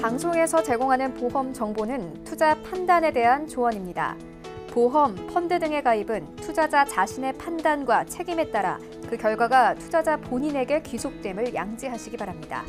방송에서 제공하는 보험 정보는 투자 판단에 대한 조언입니다. 보험, 펀드 등의 가입은 투자자 자신의 판단과 책임에 따라 그 결과가 투자자 본인에게 귀속됨을 양지하시기 바랍니다.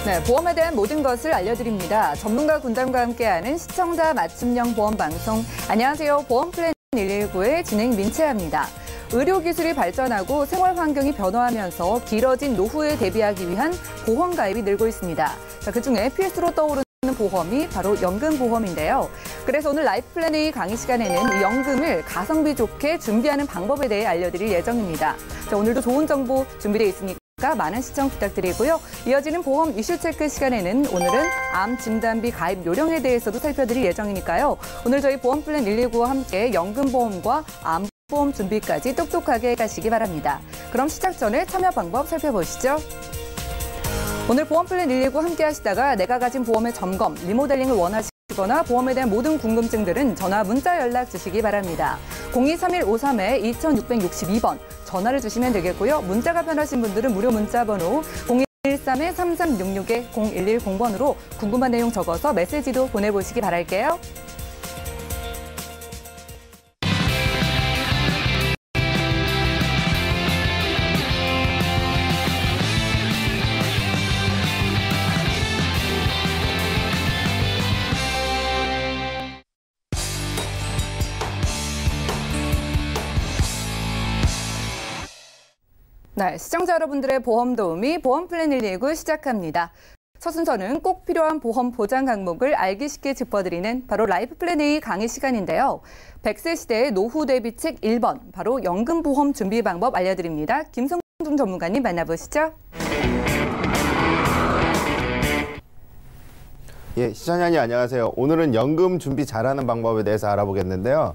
네, 보험에 대한 모든 것을 알려드립니다. 전문가 군단과 함께하는 시청자 맞춤형 보험 방송. 안녕하세요. 보험 플랜 119의 진행 민채아입니다. 의료기술이 발전하고 생활 환경이 변화하면서 길어진 노후에 대비하기 위한 보험 가입이 늘고 있습니다. 자, 그중에 필수로 떠오르는 보험이 바로 연금보험인데요. 그래서 오늘 라이프 플랜 A 강의 시간에는 연금을 가성비 좋게 준비하는 방법에 대해 알려드릴 예정입니다. 자, 오늘도 좋은 정보 준비되어 있으니까 많은 시청 부탁드리고요. 이어지는 보험 이슈 체크 시간에는 오늘은 암 진단비 가입 요령에 대해서도 살펴드릴 예정이니까요. 오늘 저희 보험 플랜 119와 함께 연금보험과 암보험 준비까지 똑똑하게 가시기 바랍니다. 그럼 시작 전에 참여 방법 살펴보시죠. 오늘 보험 플랜 119 함께 하시다가 내가 가진 보험의 점검, 리모델링을 원하시거나 보험에 대한 모든 궁금증들은 전화, 문자 연락 주시기 바랍니다. 023153-2662번 전화를 주시면 되겠고요. 문자가 편하신 분들은 무료 문자 번호 013-3366-0110번으로 궁금한 내용 적어서 메시지도 보내보시기 바랄게요. 네, 시청자 여러분들의 보험 도우미 보험 플랜 119 시작합니다. 첫 순서는 꼭 필요한 보험 보장 항목을 알기 쉽게 짚어드리는 바로 라이프 플랜 A 강의 시간인데요. 100세 시대의 노후 대비책 1번, 바로 연금보험 준비 방법 알려드립니다. 김성중 전문가님 만나보시죠. 예, 시청자님 안녕하세요. 오늘은 연금 준비 잘하는 방법에 대해서 알아보겠는데요.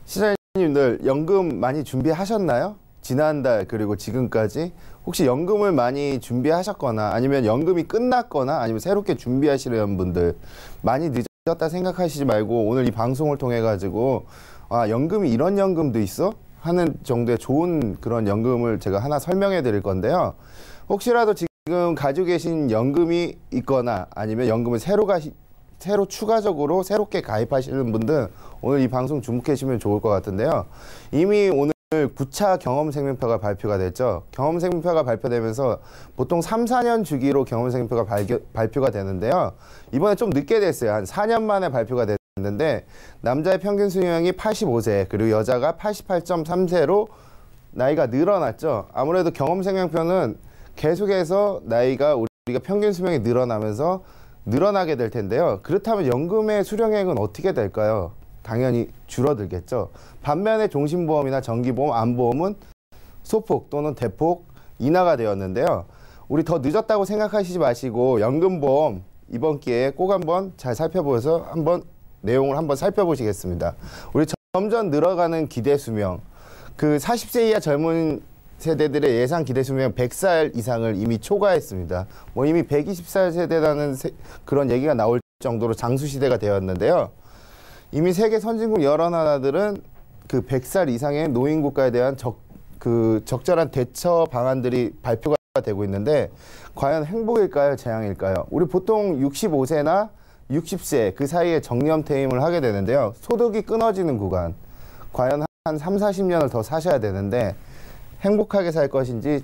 시청자님들 연금 많이 준비하셨나요? 지난달 그리고 지금까지 혹시 연금을 많이 준비하셨거나 아니면 연금이 끝났거나 아니면 새롭게 준비하시려는 분들 많이 늦었다 생각하시지 말고 오늘 이 방송을 통해 가지고 아, 연금이 이런 연금도 있어? 하는 정도의 좋은 그런 연금을 제가 하나 설명해 드릴 건데요. 혹시라도 지금 가지고 계신 연금이 있거나 아니면 연금을 새로 추가적으로 새롭게 가입하시는 분들 오늘 이 방송 주목해 주시면 좋을 것 같은데요. 이미 오늘 9차 경험생명표가 발표가 됐죠. 경험생명표가 발표되면서 보통 3, 4년 주기로 경험생명표가 발표가 되는데요. 이번에 좀 늦게 됐어요. 한 4년 만에 발표가 됐는데 남자의 평균 수명이 85세 그리고 여자가 88.3세로 나이가 늘어났죠. 아무래도 경험생명표는 계속해서 나이가 우리가 평균 수명이 늘어나면서 늘어나게 될 텐데요. 그렇다면 연금의 수령액은 어떻게 될까요? 당연히 줄어들겠죠. 반면에 종신보험이나 정기보험, 암보험은 소폭 또는 대폭 인하가 되었는데요. 우리 더 늦었다고 생각하시지 마시고 연금보험 이번 기회에 꼭 한번 잘 살펴보셔서 내용을 한번 살펴보시겠습니다. 우리 점점 늘어가는 기대수명, 그 40세 이하 젊은 세대들의 예상 기대수명 100살 이상을 이미 초과했습니다. 이미 120살 세대라는 그런 얘기가 나올 정도로 장수시대가 되었는데요. 이미 세계 선진국 여러 나라들은 그 100살 이상의 노인 국가에 대한 적절한 대처 방안들이 발표가 되고 있는데 과연 행복일까요? 재앙일까요? 우리 보통 65세나 60세 그 사이에 정년퇴임을 하게 되는데요. 소득이 끊어지는 구간. 과연 한 3, 40년을 더 사셔야 되는데 행복하게 살 것인지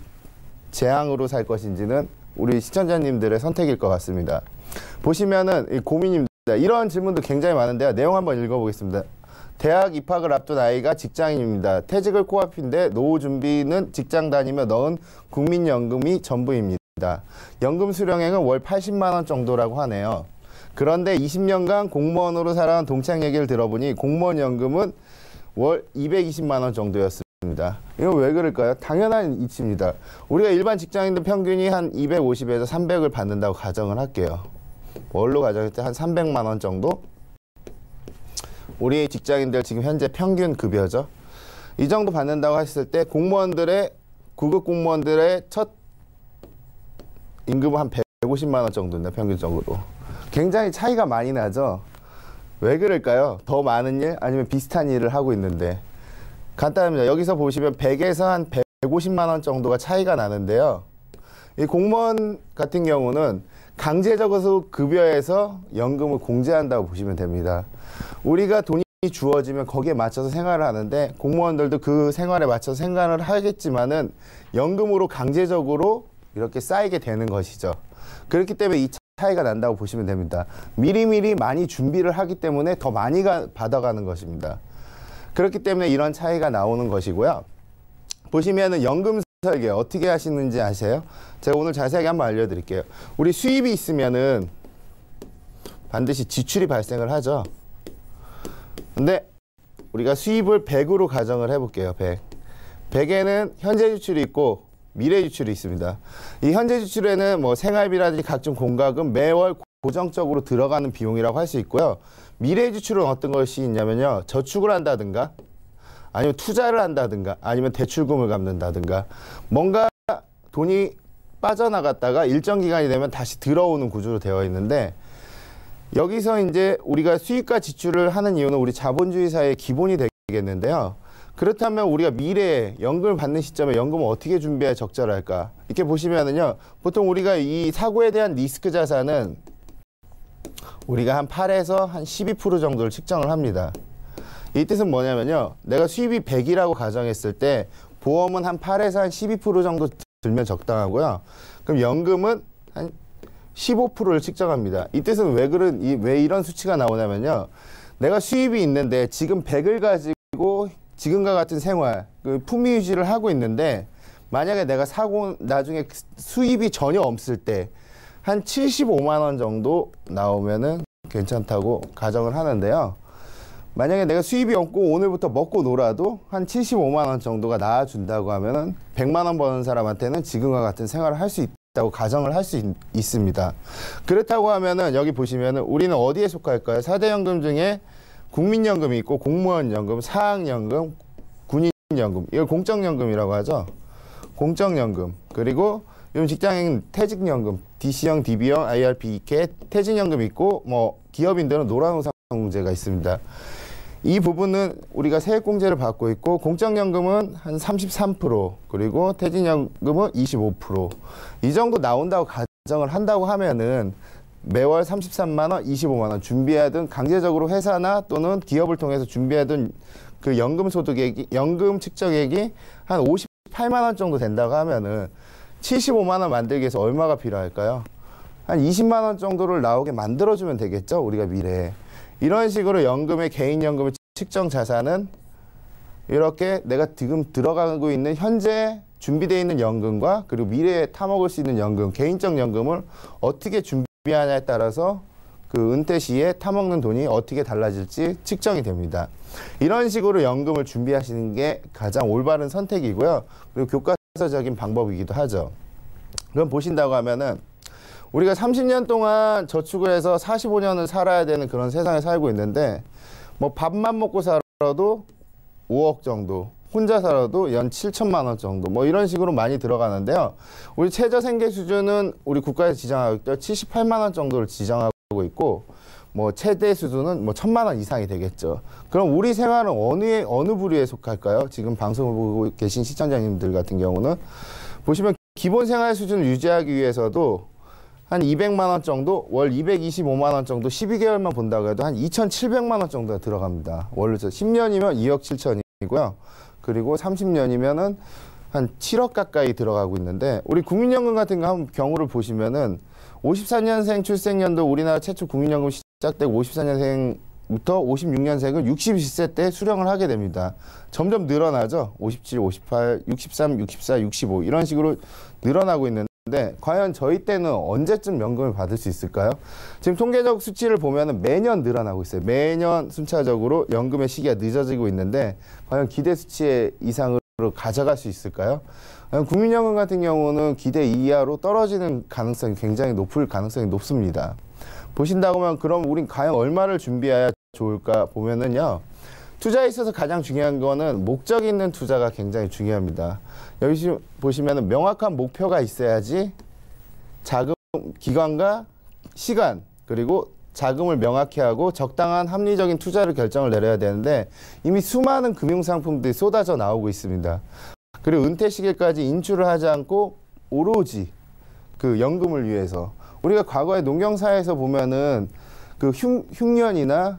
재앙으로 살 것인지는 우리 시청자님들의 선택일 것 같습니다. 보시면은 이 고민입니다. 이런 질문도 굉장히 많은데요. 내용 한번 읽어보겠습니다. 대학 입학을 앞둔 아이가 직장인입니다. 퇴직을 코앞인데 노후 준비는 직장 다니며 넣은 국민연금이 전부입니다. 연금 수령액은 월 80만 원 정도라고 하네요. 그런데 20년간 공무원으로 살아온 동창 얘기를 들어보니 공무원 연금은 월 220만 원 정도였습니다. 이건 왜 그럴까요? 당연한 이치입니다. 우리가 일반 직장인들 평균이 한 250에서 300을 받는다고 가정을 할게요. 월로 가정할 때 한 300만 원 정도? 우리 직장인들 지금 현재 평균 급여죠. 이 정도 받는다고 했을 때 구급 공무원들의 첫 임금은 한 150만 원 정도인데 평균적으로. 굉장히 차이가 많이 나죠. 왜 그럴까요? 더 많은 일 아니면 비슷한 일을 하고 있는데 간단합니다. 여기서 보시면 100에서 한 150만 원 정도가 차이가 나는데요. 이 공무원 같은 경우는 강제적으로 급여에서 연금을 공제한다고 보시면 됩니다. 우리가 돈이 주어지면 거기에 맞춰서 생활을 하는데 공무원들도 그 생활에 맞춰서 생활을 하겠지만은 연금으로 강제적으로 이렇게 쌓이게 되는 것이죠. 그렇기 때문에 이 차이가 난다고 보시면 됩니다. 미리미리 많이 준비를 하기 때문에 더 많이 받아가는 것입니다. 그렇기 때문에 이런 차이가 나오는 것이고요. 보시면은 연금 설계 어떻게 하시는지 아세요? 제가 오늘 자세하게 한번 알려드릴게요. 우리 수입이 있으면은 반드시 지출이 발생을 하죠. 근데 우리가 수입을 100으로 가정을 해볼게요. 100. 100에는 현재 지출이 있고 미래 지출이 있습니다. 이 현재 지출에는 뭐 생활비라든지 각종 공과금 매월 고정적으로 들어가는 비용이라고 할 수 있고요. 미래 지출은 어떤 것이 있냐면요. 저축을 한다든가 아니면 투자를 한다든가 아니면 대출금을 갚는다든가 뭔가 돈이 빠져나갔다가 일정 기간이 되면 다시 들어오는 구조로 되어 있는데 여기서 이제 우리가 수입과 지출을 하는 이유는 우리 자본주의 사회의 기본이 되겠는데요. 그렇다면 우리가 미래에 연금을 받는 시점에 연금을 어떻게 준비해야 적절할까? 이렇게 보시면은요. 보통 우리가 이 사고에 대한 리스크 자산은 우리가 한 8에서 한 12% 정도를 측정을 합니다. 이 뜻은 뭐냐면요. 내가 수입이 100이라고 가정했을 때 보험은 한 8에서 한 12% 정도 들면 적당하고요. 그럼 연금은 한 15%를 측정합니다. 이 뜻은 왜 이런 수치가 나오냐면요. 내가 수입이 있는데 지금 100을 가지고 지금과 같은 생활, 품위 유지를 하고 있는데 만약에 내가 나중에 수입이 전혀 없을 때 한 75만 원 정도 나오면은 괜찮다고 가정을 하는데요. 만약에 내가 수입이 없고 오늘부터 먹고 놀아도 한 75만 원 정도가 나와준다고 하면은 100만 원 버는 사람한테는 지금과 같은 생활을 할 수 있다고 가정을 할 수 있습니다. 그렇다고 하면은 여기 보시면은 우리는 어디에 속할까요? 4대 연금 중에 국민연금이 있고 공무원연금, 사학연금, 군인연금, 이걸 공적연금이라고 하죠. 공적연금, 그리고 요즘 직장인 퇴직연금, DC형, DB형, IRP 이렇게 퇴직연금이 있고 뭐 기업인들은 노란우산공제가 있습니다. 이 부분은 우리가 세액공제를 받고 있고 공적연금은 한 33%, 그리고 퇴직연금은 25%. 이 정도 나온다고 가정을 한다고 하면은 매월 33만 원, 25만 원 준비하든 강제적으로 회사나 또는 기업을 통해서 준비하든 그 연금 소득액이, 연금 측정액이 한 58만 원 정도 된다고 하면은 75만 원 만들기 위해서 얼마가 필요할까요? 한 20만 원 정도를 나오게 만들어주면 되겠죠, 우리가 미래에. 이런 식으로 연금의 개인연금의 측정 자산은 이렇게 내가 지금 들어가고 있는 현재 준비되어 있는 연금과 그리고 미래에 타먹을 수 있는 연금, 개인적 연금을 어떻게 준비하냐에 따라서 그 은퇴 시에 타먹는 돈이 어떻게 달라질지 측정이 됩니다. 이런 식으로 연금을 준비하시는 게 가장 올바른 선택이고요. 그리고 교과서적인 방법이기도 하죠. 그럼 보신다고 하면은 우리가 30년 동안 저축을 해서 45년을 살아야 되는 그런 세상에 살고 있는데 뭐 밥만 먹고 살아도 5억 정도, 혼자 살아도 연 7천만 원 정도 뭐 이런 식으로 많이 들어가는데요. 우리 최저 생계 수준은 우리 국가에서 지정하고 있죠. 78만 원 정도를 지정하고 있고 뭐 최대 수준은 뭐 1,000만 원 이상이 되겠죠. 그럼 우리 생활은 어느 부류에 속할까요? 지금 방송을 보고 계신 시청자님들 같은 경우는 보시면 기본 생활 수준을 유지하기 위해서도 한 200만 원 정도, 월 225만 원 정도 12개월만 본다고 해도 한 2,700만 원 정도가 들어갑니다. 원래 10년이면 2억 7천이고요. 그리고 30년이면은 한 7억 가까이 들어가고 있는데 우리 국민연금 같은 경우를 보시면은 54년생 출생연도 우리나라 최초 국민연금 시작되고 54년생부터 56년생은 60세 때 수령을 하게 됩니다. 점점 늘어나죠. 57, 58, 63, 64, 65 이런 식으로 늘어나고 있는데 과연 저희 때는 언제쯤 연금을 받을 수 있을까요? 지금 통계적 수치를 보면 매년 늘어나고 있어요. 매년 순차적으로 연금의 시기가 늦어지고 있는데 과연 기대 수치 이상으로 가져갈 수 있을까요? 국민연금 같은 경우는 기대 이하로 떨어지는 가능성이 굉장히 높을 가능성이 높습니다. 보신다고 하면 그럼 우린 과연 얼마를 준비해야 좋을까 보면은요. 투자에 있어서 가장 중요한 거는 목적 있는 투자가 굉장히 중요합니다. 여기 보시면 명확한 목표가 있어야지 자금, 기관과 시간, 그리고 자금을 명확히 하고 적당한 합리적인 투자를 결정을 내려야 되는데 이미 수많은 금융상품들이 쏟아져 나오고 있습니다. 그리고 은퇴 시기까지 인출을 하지 않고 오로지 그 연금을 위해서 우리가 과거에 농경사에서 보면은 그 흉년이나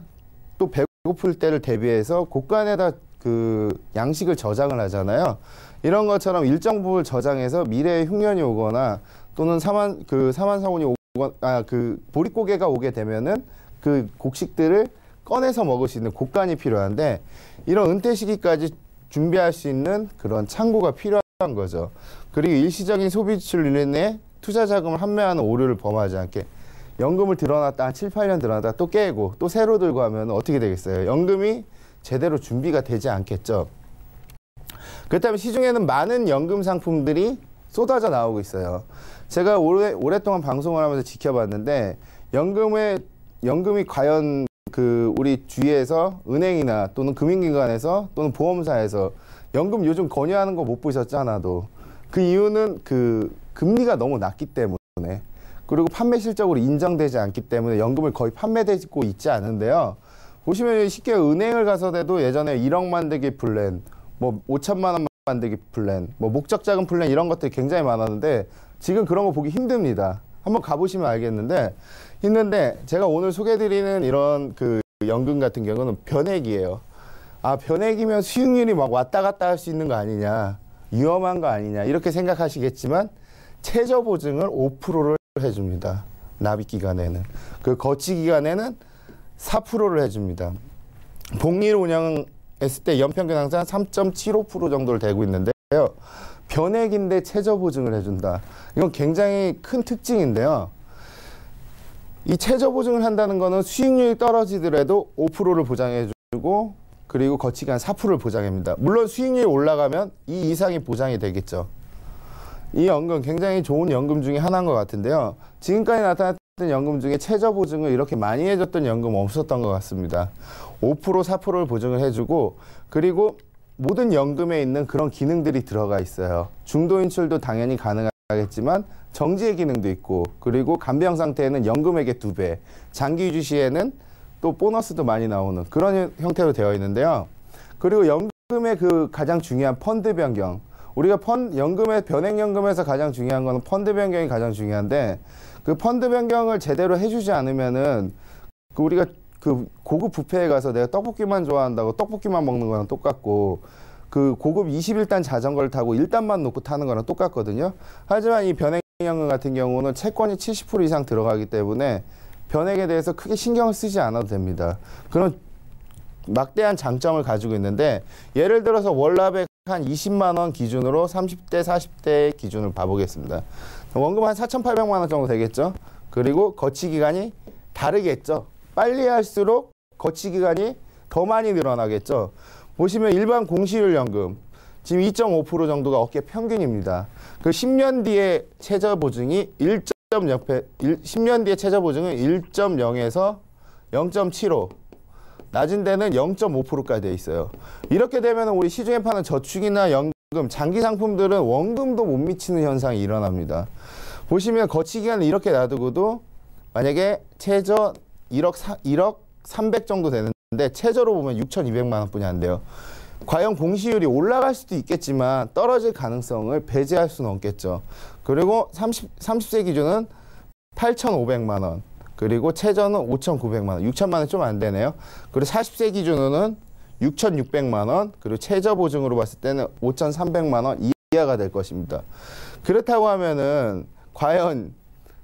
또 배고플 때를 대비해서 곳간에다 그 양식을 저장을 하잖아요. 이런 것처럼 일정 부분을 저장해서 미래에 흉년이 오거나 또는 사만사원이 오거나 그 보릿고개가 오게 되면은 그 곡식들을 꺼내서 먹을 수 있는 곡간이 필요한데 이런 은퇴 시기까지 준비할 수 있는 그런 창고가 필요한 거죠. 그리고 일시적인 소비 지출로 인해 투자 자금을 환매하는 오류를 범하지 않게 연금을 들어놨다 한 7, 8년 들어놨다 또 깨고 또 새로 들고 하면 어떻게 되겠어요? 연금이 제대로 준비가 되지 않겠죠. 그렇다면 시중에는 많은 연금 상품들이 쏟아져 나오고 있어요. 제가 오랫동안 방송을 하면서 지켜봤는데 연금이 과연 그 우리 주위에서 은행이나 또는 금융기관에서 또는 보험사에서 연금 요즘 권유하는 거 못 보셨죠, 하나도. 그 이유는 그 금리가 너무 낮기 때문에 그리고 판매 실적으로 인정되지 않기 때문에 연금을 거의 판매되고 있지 않은데요. 보시면 쉽게 은행을 가서도 예전에 1억 만들기 플랜, 뭐 5천만 원 만들기 플랜, 뭐 목적 자금 플랜 이런 것들이 굉장히 많았는데 지금 그런 거 보기 힘듭니다. 한번 가보시면 알겠는데 힘든데 제가 오늘 소개해드리는 이런 그 연금 같은 경우는 변액이에요. 아, 변액이면 수익률이 막 왔다 갔다 할 수 있는 거 아니냐, 위험한 거 아니냐 이렇게 생각하시겠지만 최저 보증을 5%를 해줍니다. 납입 기간에는. 그 거치 기간에는 4%를 해줍니다. 복리를 운영했을 때 연평균 항상 3.75% 정도를 되고 있는데요. 변액인데 최저 보증을 해준다. 이건 굉장히 큰 특징인데요. 이 최저 보증을 한다는 거는 수익률이 떨어지더라도 5%를 보장해주고 그리고 거치기간 4%를 보장합니다. 물론 수익률이 올라가면 이 이상이 보장이 되겠죠. 이 연금 굉장히 좋은 연금 중에 하나인 것 같은데요. 지금까지 나타났던 연금 중에 최저 보증을 이렇게 많이 해줬던 연금 없었던 것 같습니다. 5%, 4%를 보증을 해주고 그리고 모든 연금에 있는 그런 기능들이 들어가 있어요. 중도 인출도 당연히 가능하겠지만 정지의 기능도 있고 그리고 간병 상태에는 연금액의 2배, 장기 유지 시에는 또 보너스도 많이 나오는 그런 형태로 되어 있는데요. 그리고 연금의 그 가장 중요한 펀드 변경. 우리가 연금의 변액연금에서 가장 중요한 거는 펀드 변경이 가장 중요한데 그 펀드 변경을 제대로 해주지 않으면은 그 우리가 그 고급 뷔페에 가서 내가 떡볶이만 좋아한다고 떡볶이만 먹는 거랑 똑같고 그 고급 21단 자전거를 타고 1단만 놓고 타는 거랑 똑같거든요. 하지만 이 변액연금 같은 경우는 채권이 70% 이상 들어가기 때문에 변액에 대해서 크게 신경을 쓰지 않아도 됩니다. 그런 막대한 장점을 가지고 있는데 예를 들어서 월납액 한 20만 원 기준으로 30대, 40대 기준을 봐보겠습니다. 원금 한 4,800만 원 정도 되겠죠. 그리고 거치 기간이 다르겠죠. 빨리 할수록 거치 기간이 더 많이 늘어나겠죠. 보시면 일반 공시율 연금 지금 2.5% 정도가 업계 평균입니다. 그 10년 뒤에 최저 보증이 10년 뒤에 최저 보증은 1.0에서 0.75, 낮은 데는 0.5%까지 돼 있어요. 이렇게 되면 우리 시중에 파는 저축이나 연금, 장기 상품들은 원금도 못 미치는 현상이 일어납니다. 보시면 거치 기간을 이렇게 놔두고도 만약에 최저 1억 300 정도 되는데 최저로 보면 6,200만 원뿐이 안 돼요. 과연 공시율이 올라갈 수도 있겠지만 떨어질 가능성을 배제할 수는 없겠죠. 그리고 30세 기준은 8,500만 원. 그리고 최저는 5,900만 원, 6천만 원 좀 안 되네요. 그리고 40세 기준으로는 6,600만 원, 그리고 최저 보증으로 봤을 때는 5,300만 원 이하가 될 것입니다. 그렇다고 하면은 과연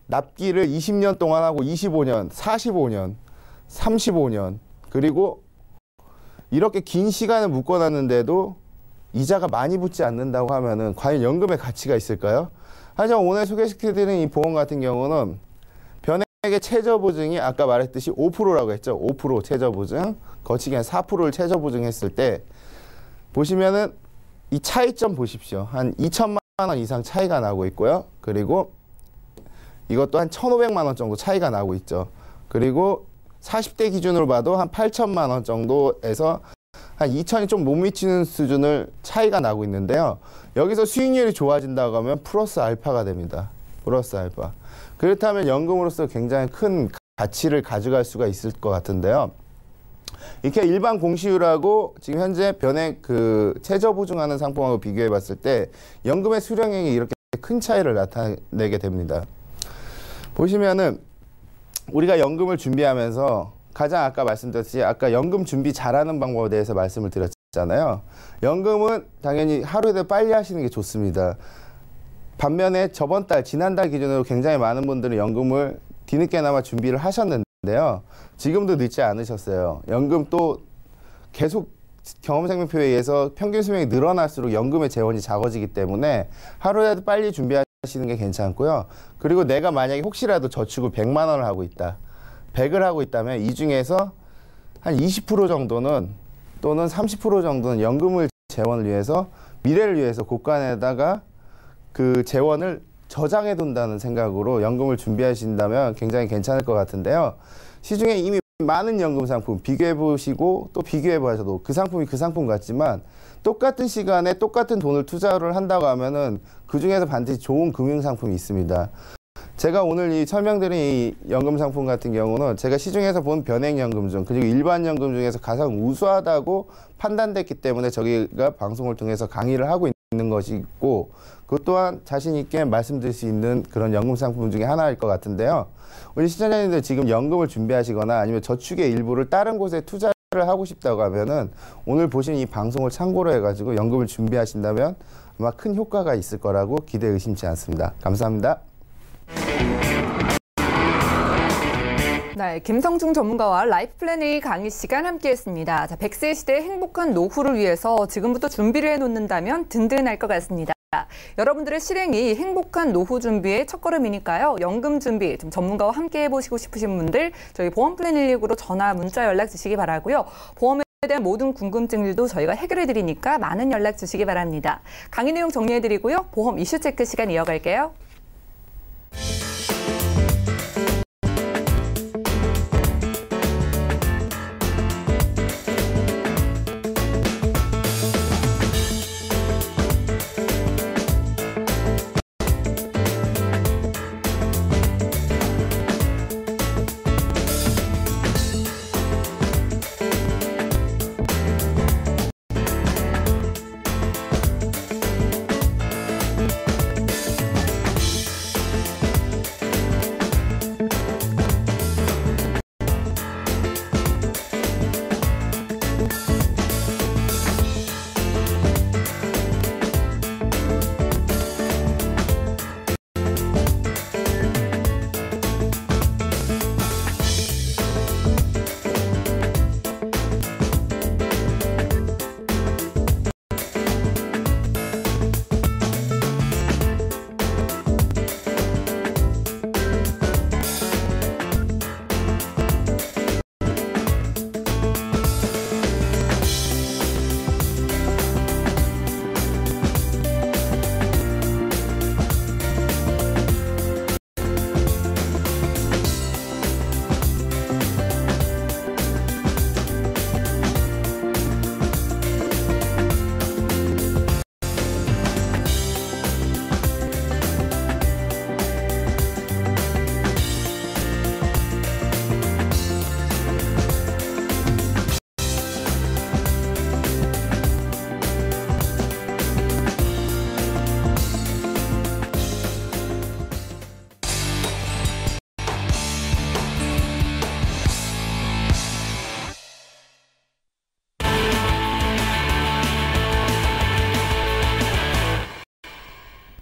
납기를 20년 동안 하고 25년, 45년, 35년 그리고 이렇게 긴 시간을 묶어놨는데도 이자가 많이 붙지 않는다고 하면은 과연 연금의 가치가 있을까요? 하지만 오늘 소개시켜드리는 이 보험 같은 경우는 변액의 최저 보증이 아까 말했듯이 5%라고 했죠. 5% 최저 보증, 거치기간 4%를 최저 보증했을 때 보시면은 이 차이점 보십시오. 한 2천만 원 이상 차이가 나고 있고요. 그리고 이것도 한 1,500만 원 정도 차이가 나고 있죠. 그리고 40대 기준으로 봐도 한 8천만 원 정도에서 한 2천이 좀 못 미치는 수준을 차이가 나고 있는데요. 여기서 수익률이 좋아진다고 하면 플러스 알파가 됩니다. 플러스 알파. 그렇다면 연금으로서 굉장히 큰 가치를 가져갈 수가 있을 것 같은데요. 이렇게 일반 공시율하고 지금 현재 변액 그 최저 보증하는 상품하고 비교해 봤을 때 연금의 수령액이 이렇게 큰 차이를 나타내게 됩니다. 보시면은 우리가 연금을 준비하면서 가장 아까 말씀드렸듯이 아까 연금 준비 잘하는 방법에 대해서 말씀을 드렸잖아요. 연금은 당연히 하루에도 빨리 하시는 게 좋습니다. 반면에 지난달 기준으로 굉장히 많은 분들은 연금을 뒤늦게나마 준비를 하셨는데요. 지금도 늦지 않으셨어요. 연금 또 계속 경험생명표에 의해서 평균 수명이 늘어날수록 연금의 재원이 작아지기 때문에 하루에도 빨리 준비하시는 게 괜찮고요. 그리고 내가 만약에 혹시라도 저축을 100만 원을 하고 있다. 100을 하고 있다면 이 중에서 한 20% 정도는 또는 30% 정도는 연금을 재원을 위해서 미래를 위해서 곳간에다가 그 재원을 저장해 둔다는 생각으로 연금을 준비하신다면 굉장히 괜찮을 것 같은데요. 시중에 이미 많은 연금 상품 비교해 보시고 또 비교해 보셔도 그 상품이 그 상품 같지만 똑같은 시간에 똑같은 돈을 투자를 한다고 하면은 그 중에서 반드시 좋은 금융 상품이 있습니다. 제가 오늘 이 설명드린 이 연금 상품 같은 경우는 제가 시중에서 본 변액연금 중 그리고 일반 연금 중에서 가장 우수하다고 판단됐기 때문에 저희가 방송을 통해서 강의를 하고 있는 것이고 그것 또한 자신 있게 말씀드릴 수 있는 그런 연금 상품 중에 하나일 것 같은데요. 우리 시청자님들 지금 연금을 준비하시거나 아니면 저축의 일부를 다른 곳에 투자를 하고 싶다고 하면은 오늘 보신 이 방송을 참고로 해가지고 연금을 준비하신다면 아마 큰 효과가 있을 거라고 기대 의심치 않습니다. 감사합니다. 네, 김성중 전문가와 라이프 플래닝 강의 시간 함께했습니다. 자, 100세 시대의 행복한 노후를 위해서 지금부터 준비를 해놓는다면 든든할 것 같습니다. 여러분들의 실행이 행복한 노후 준비의 첫걸음이니까요. 연금 준비 좀 전문가와 함께 해보시고 싶으신 분들 저희 보험플랜 119로 전화, 문자 연락 주시기 바라고요. 보험에 대한 모든 궁금증들도 저희가 해결해드리니까 많은 연락 주시기 바랍니다. 강의 내용 정리해드리고요. 보험 이슈 체크 시간 이어갈게요.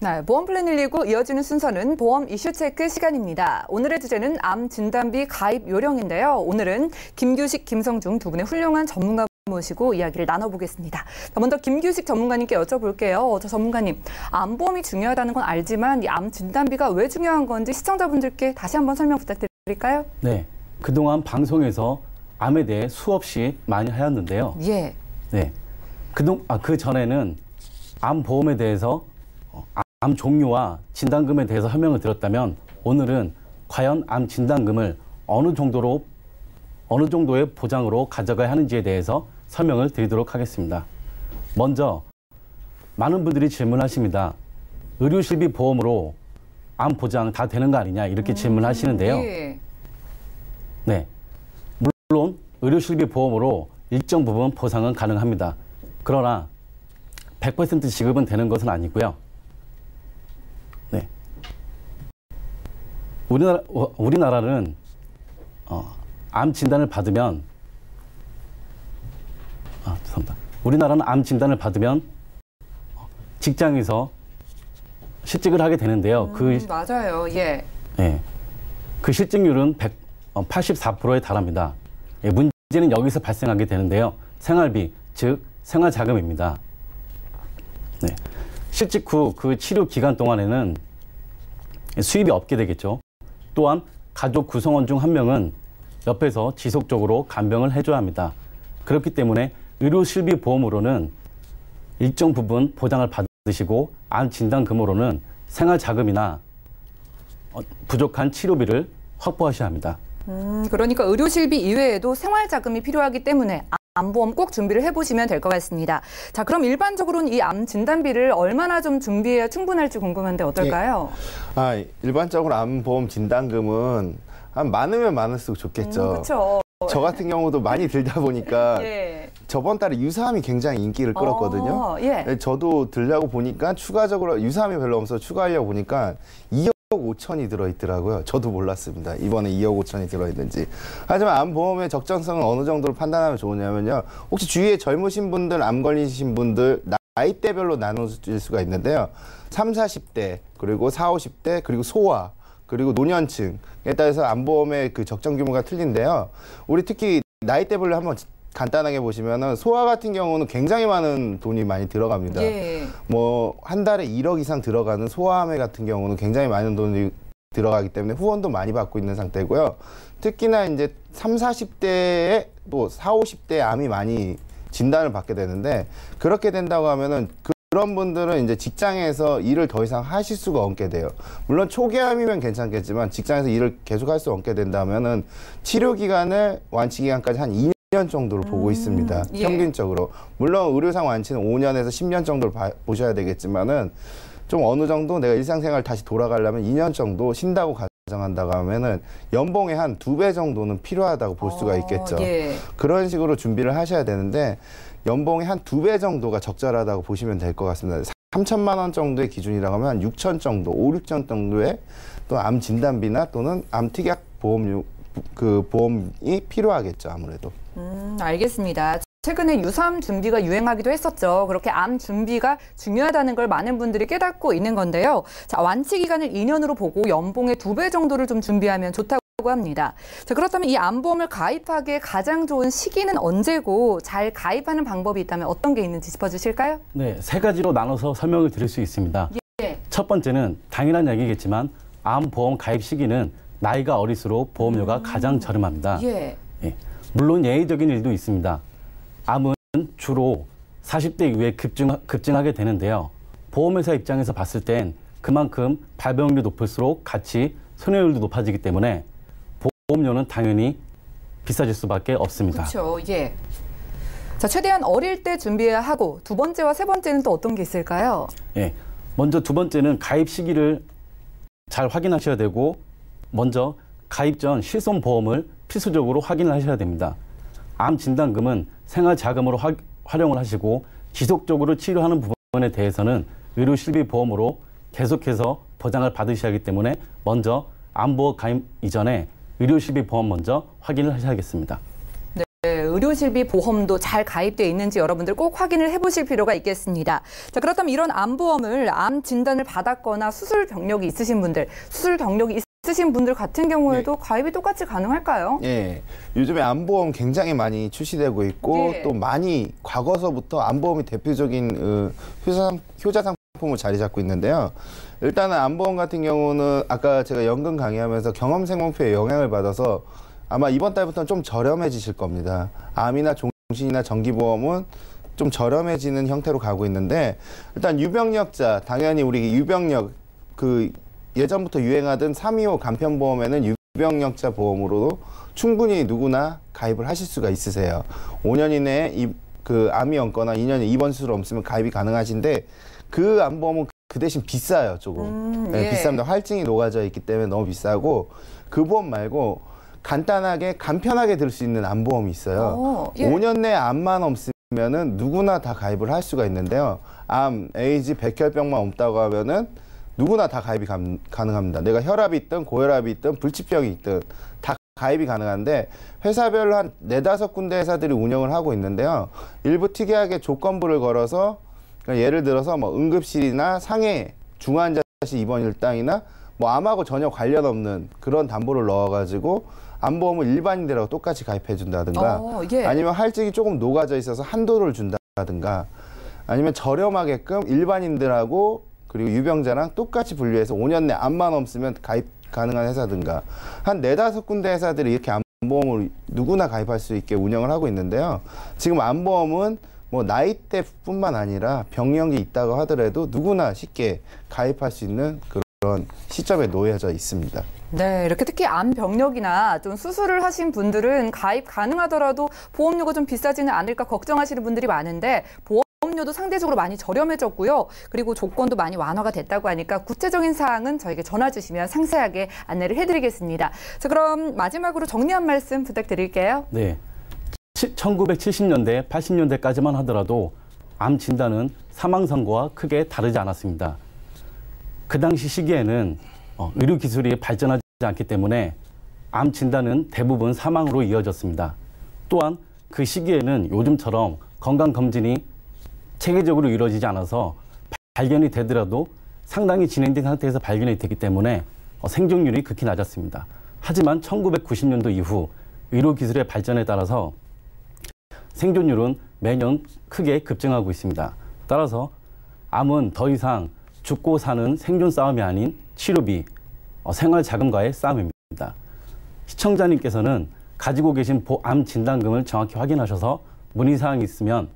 네, 보험플랜 119 이어지는 순서는 보험 이슈 체크 시간입니다. 오늘의 주제는 암 진단비 가입 요령인데요. 오늘은 김규식, 김성중 두 분의 훌륭한 전문가 모시고 이야기를 나눠보겠습니다. 먼저 김규식 전문가님께 여쭤볼게요. 저 전문가님, 암보험이 중요하다는 건 알지만 이 암 진단비가 왜 중요한 건지 시청자분들께 다시 한번 설명 부탁드릴까요? 네, 그동안 방송에서 암에 대해 수없이 많이 하였는데요. 예. 네, 그 전에는 암보험에 대해서 암 종류와 진단금에 대해서 설명을 드렸다면 오늘은 과연 암 진단금을 어느 정도의 보장으로 가져가야 하는지에 대해서 설명을 드리도록 하겠습니다. 먼저 많은 분들이 질문하십니다. 의료실비 보험으로 암 보장 다 되는 거 아니냐 이렇게 질문하시는데요. 예. 네, 물론 의료실비 보험으로 일정 부분 보상은 가능합니다. 그러나 100% 지급은 되는 것은 아니고요. 네. 우리나라는 암 진단을 받으면 죄송합니다. 우리나라는 암 진단을 받으면 직장에서 실직을 하게 되는데요. 맞아요. 예. 예. 그 실직률은 84%에 달합니다. 예, 문제는 여기서 발생하게 되는데요. 생활비, 즉 생활자금입니다. 네. 실직 후 그 치료 기간 동안에는 수입이 없게 되겠죠. 또한 가족 구성원 중 한 명은 옆에서 지속적으로 간병을 해줘야 합니다. 그렇기 때문에 의료실비 보험으로는 일정 부분 보장을 받으시고 암 진단금으로는 생활자금이나 부족한 치료비를 확보하셔야 합니다. 그러니까 의료실비 이외에도 생활자금이 필요하기 때문에 암보험 꼭 준비를 해보시면 될 것 같습니다. 자, 그럼 일반적으로는 이 암 진단비를 얼마나 좀 준비해야 충분할지 궁금한데 어떨까요? 일반적으로 암보험 진단금은 많으면 많을수록 좋겠죠. 그렇죠. 저 같은 경우도 많이 들다 보니까 예. 저번 달에 유사암이 굉장히 인기를 끌었거든요. 예. 저도 들려고 보니까 추가적으로 유사암이 별로 없어서 추가하려고 보니까 2억 5천이 들어있더라고요. 저도 몰랐습니다. 이번에 2억 5천이 들어있는지. 하지만 암보험의 적정성은 어느 정도로 판단하면 좋으냐면요. 혹시 주위에 젊으신 분들, 암 걸리신 분들 나이대별로 나눠질 수가 있는데요. 3, 40대, 그리고 4, 50대, 그리고 소아, 그리고 노년층에 따라서 암보험의 그 적정 규모가 틀린데요. 우리 특히 나이대별로 한번 간단하게 보시면은 소아 같은 경우는 굉장히 많은 돈이 많이 들어갑니다. 예. 뭐 한 달에 1억 이상 들어가는 소아암 같은 경우는 굉장히 많은 돈이 들어가기 때문에 후원도 많이 받고 있는 상태고요. 특히나 이제 3, 40대에 또 4, 50대 암이 많이 진단을 받게 되는데 그렇게 된다고 하면은 그런 분들은 이제 직장에서 일을 더 이상 하실 수가 없게 돼요. 물론 초기암이면 괜찮겠지만 직장에서 일을 계속 할 수 없게 된다면은 치료 기간을 완치 기간까지 한 2년 정도를 보고 있습니다. 예. 평균적으로. 물론 의료상 완치는 5년에서 10년 정도를 보셔야 되겠지만은 좀 어느 정도 내가 일상생활 다시 돌아가려면 2년 정도 쉰다고 가정한다고 하면은 연봉의 한 2배 정도는 필요하다고 볼 수가 있겠죠. 예. 그런 식으로 준비를 하셔야 되는데 연봉의 한 2배 정도가 적절하다고 보시면 될 것 같습니다. 3천만 원 정도의 기준이라고 하면 한 6천 정도, 5, 6천 정도의 또 암 진단비나 또는 암 특약 보험료 보험이 필요하겠죠, 아무래도. 알겠습니다. 최근에 유사암 준비가 유행하기도 했었죠. 그렇게 암 준비가 중요하다는 걸 많은 분들이 깨닫고 있는 건데요. 자, 완치 기간을 2년으로 보고 연봉의 2배 정도를 좀 준비하면 좋다고 합니다. 자, 그렇다면 이 암보험을 가입하기에 가장 좋은 시기는 언제고 잘 가입하는 방법이 있다면 어떤 게 있는지 짚어주실까요? 네, 세 가지로 나눠서 설명을 드릴 수 있습니다. 예. 첫 번째는 당연한 얘기겠지만 암보험 가입 시기는 나이가 어릴수록 보험료가 가장 저렴합니다. 예. 예, 물론 예외적인 일도 있습니다. 암은 주로 40대 이후에 급증하게 되는데요. 보험회사 입장에서 봤을 땐 그만큼 발병률이 높을수록 같이 손해율도 높아지기 때문에 보험료는 당연히 비싸질 수밖에 없습니다. 그렇죠. 예. 자, 최대한 어릴 때 준비해야 하고 두 번째와 세 번째는 또 어떤 게 있을까요? 예, 먼저 두 번째는 가입 시기를 잘 확인하셔야 되고 먼저 가입 전 실손보험을 필수적으로 확인을 하셔야 됩니다. 암 진단금은 생활자금으로 활용을 하시고 지속적으로 치료하는 부분에 대해서는 의료실비 보험으로 계속해서 보장을 받으셔야 하기 때문에 먼저 암보험 가입 이전에 의료실비 보험 먼저 확인을 하셔야겠습니다. 네, 의료실비 보험도 잘 가입되어 있는지 여러분들 꼭 확인을 해보실 필요가 있겠습니다. 자, 그렇다면 이런 암보험을 암 진단을 받았거나 수술 경력이 있으신 분들, 있으신 분들 같은 경우에도 가입이 똑같이 가능할까요? 예. 요즘에 암보험 굉장히 많이 출시되고 있고 예. 또 많이 과거서부터 암보험이 대표적인 효자 상품을 자리 잡고 있는데요. 일단은 암보험 같은 경우는 아까 제가 연금 강의하면서 경험생명표에 영향을 받아서 아마 이번 달부터는 좀 저렴해지실 겁니다. 암이나 종신이나 정기보험은 좀 저렴해지는 형태로 가고 있는데 일단 유병력자, 당연히 우리 유병력 예전부터 유행하던 325 간편보험에는 유병력자 보험으로도 충분히 누구나 가입을 하실 수가 있으세요. 5년 이내에 암이 얹거나 2년에 입원 수술 없으면 가입이 가능하신데 그 암보험은 그 대신 비싸요, 조금. 네, 예. 비쌉니다. 할증이 녹아져 있기 때문에 너무 비싸고 그 보험 말고 간단하게 간편하게 들 수 있는 암보험이 있어요. 예. 5년 내에 암만 없으면은 누구나 다 가입을 할 수가 있는데요. 암, 에이즈, 백혈병만 없다고 하면은 누구나 다 가입이 가능합니다. 내가 혈압이 있든 고혈압이 있든 불치병이 있든 다 가입이 가능한데 회사별로 한 4-5군데 회사들이 운영을 하고 있는데요. 일부 특이하게 조건부를 걸어서 그러니까 예를 들어서 뭐 응급실이나 상해 중환자실 입원 일당이나 뭐 암하고 전혀 관련 없는 그런 담보를 넣어가지고 암보험을 일반인들하고 똑같이 가입해 준다든가 예. 아니면 할증이 조금 녹아져 있어서 한도를 준다든가 아니면 저렴하게끔 일반인들하고 그리고 유병자랑 똑같이 분류해서 5년 내 암만 없으면 가입 가능한 회사든가 한 4-5군데 회사들이 이렇게 암보험을 누구나 가입할 수 있게 운영을 하고 있는데요. 지금 암보험은 뭐 나이대뿐만 아니라 병력이 있다고 하더라도 누구나 쉽게 가입할 수 있는 그런 시점에 놓여져 있습니다. 네, 이렇게 특히 암 병력이나 좀 수술을 하신 분들은 가입 가능하더라도 보험료가 좀 비싸지는 않을까 걱정하시는 분들이 많은데 보험료도 상대적으로 많이 저렴해졌고요. 그리고 조건도 많이 완화가 됐다고 하니까 구체적인 사항은 저에게 전화 주시면 상세하게 안내를 해드리겠습니다. 자, 그럼 마지막으로 정리 한 말씀 부탁드릴게요. 네. 1970년대, 80년대까지만 하더라도 암 진단은 사망 선고와 크게 다르지 않았습니다. 그 당시 시기에는 의료 기술이 발전하지 않기 때문에 암 진단은 대부분 사망으로 이어졌습니다. 또한 그 시기에는 요즘처럼 건강검진이 체계적으로 이루어지지 않아서 발견이 되더라도 상당히 진행된 상태에서 발견이 되기 때문에 생존율이 극히 낮았습니다. 하지만 1990년도 이후 의료기술의 발전에 따라서 생존율은 매년 크게 급증하고 있습니다. 따라서 암은 더 이상 죽고 사는 생존 싸움이 아닌 치료비, 생활자금과의 싸움입니다. 시청자님께서는 가지고 계신 암 진단금을 정확히 확인하셔서 문의사항이 있으면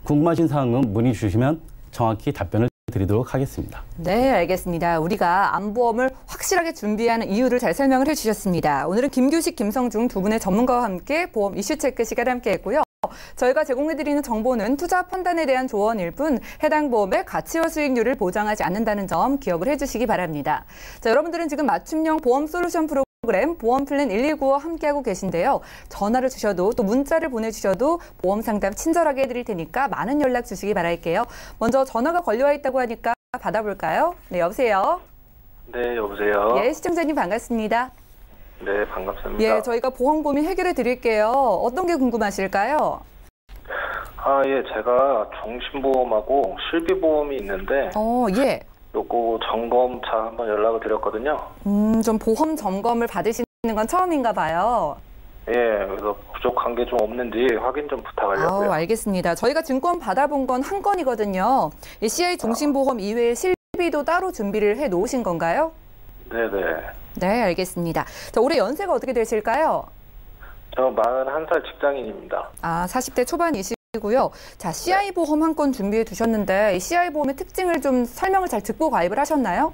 궁금하신 사항은 문의 주시면 정확히 답변을 드리도록 하겠습니다. 네, 알겠습니다. 우리가 암보험을 확실하게 준비하는 이유를 잘 설명을 해주셨습니다. 오늘은 김규식, 김성중 두 분의 전문가와 함께 보험 이슈 체크 시간에 함께했고요. 저희가 제공해드리는 정보는 투자 판단에 대한 조언일 뿐 해당 보험의 가치와 수익률을 보장하지 않는다는 점 기억을 해주시기 바랍니다. 자, 여러분들은 지금 맞춤형 보험 솔루션 프로그램 보험플랜 119와 함께하고 계신데요. 전화를 주셔도 또 문자를 보내주셔도 보험 상담 친절하게 해드릴 테니까 많은 연락 주시기 바랄게요. 먼저 전화가 걸려와 있다고 하니까 받아볼까요? 네, 여보세요? 네, 여보세요? 예, 시청자님 반갑습니다. 네, 반갑습니다. 예, 저희가 보험 고민 해결해 드릴게요. 어떤 게 궁금하실까요? 예, 제가 종신보험하고 실비보험이 있는데 예. 요거 점검차 한번 연락을 드렸거든요. 좀 보험 점검을 받으시는 건 처음인가 봐요. 예, 그래서 부족한 게 좀 없는지 확인 좀 부탁하려고요. 알겠습니다. 저희가 증권 받아본 건 한 건이거든요. 이 CI 종신보험 이외에 실비도 따로 준비를 해 놓으신 건가요? 네네. 네, 알겠습니다. 자, 올해 연세가 어떻게 되실까요? 저 41살 직장인입니다. 40대 초반이시고요. 자, CI 보험 한 건 준비해 두셨는데 이 CI 보험의 특징을 좀 설명을 잘 듣고 가입을 하셨나요?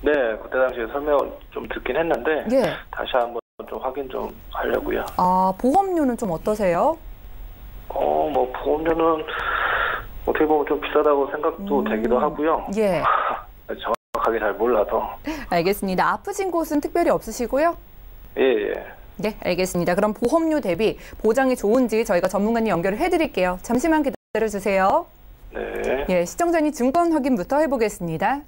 네, 그때 당시에 설명을 좀 듣긴 했는데 예. 다시 한번 좀 확인 좀 하려고요. 보험료는 좀 어떠세요? 뭐 보험료는 어떻게 보면 좀 비싸다고 생각도 되기도 하고요. 예. 정확하게 잘 몰라서. 알겠습니다. 아프신 곳은 특별히 없으시고요? 예. 네, 알겠습니다. 그럼 보험료 대비 보장이 좋은지 저희가 전문가님 연결을 해드릴게요. 잠시만 기다려주세요. 네. 예, 시청자님 증권 확인부터 해보겠습니다.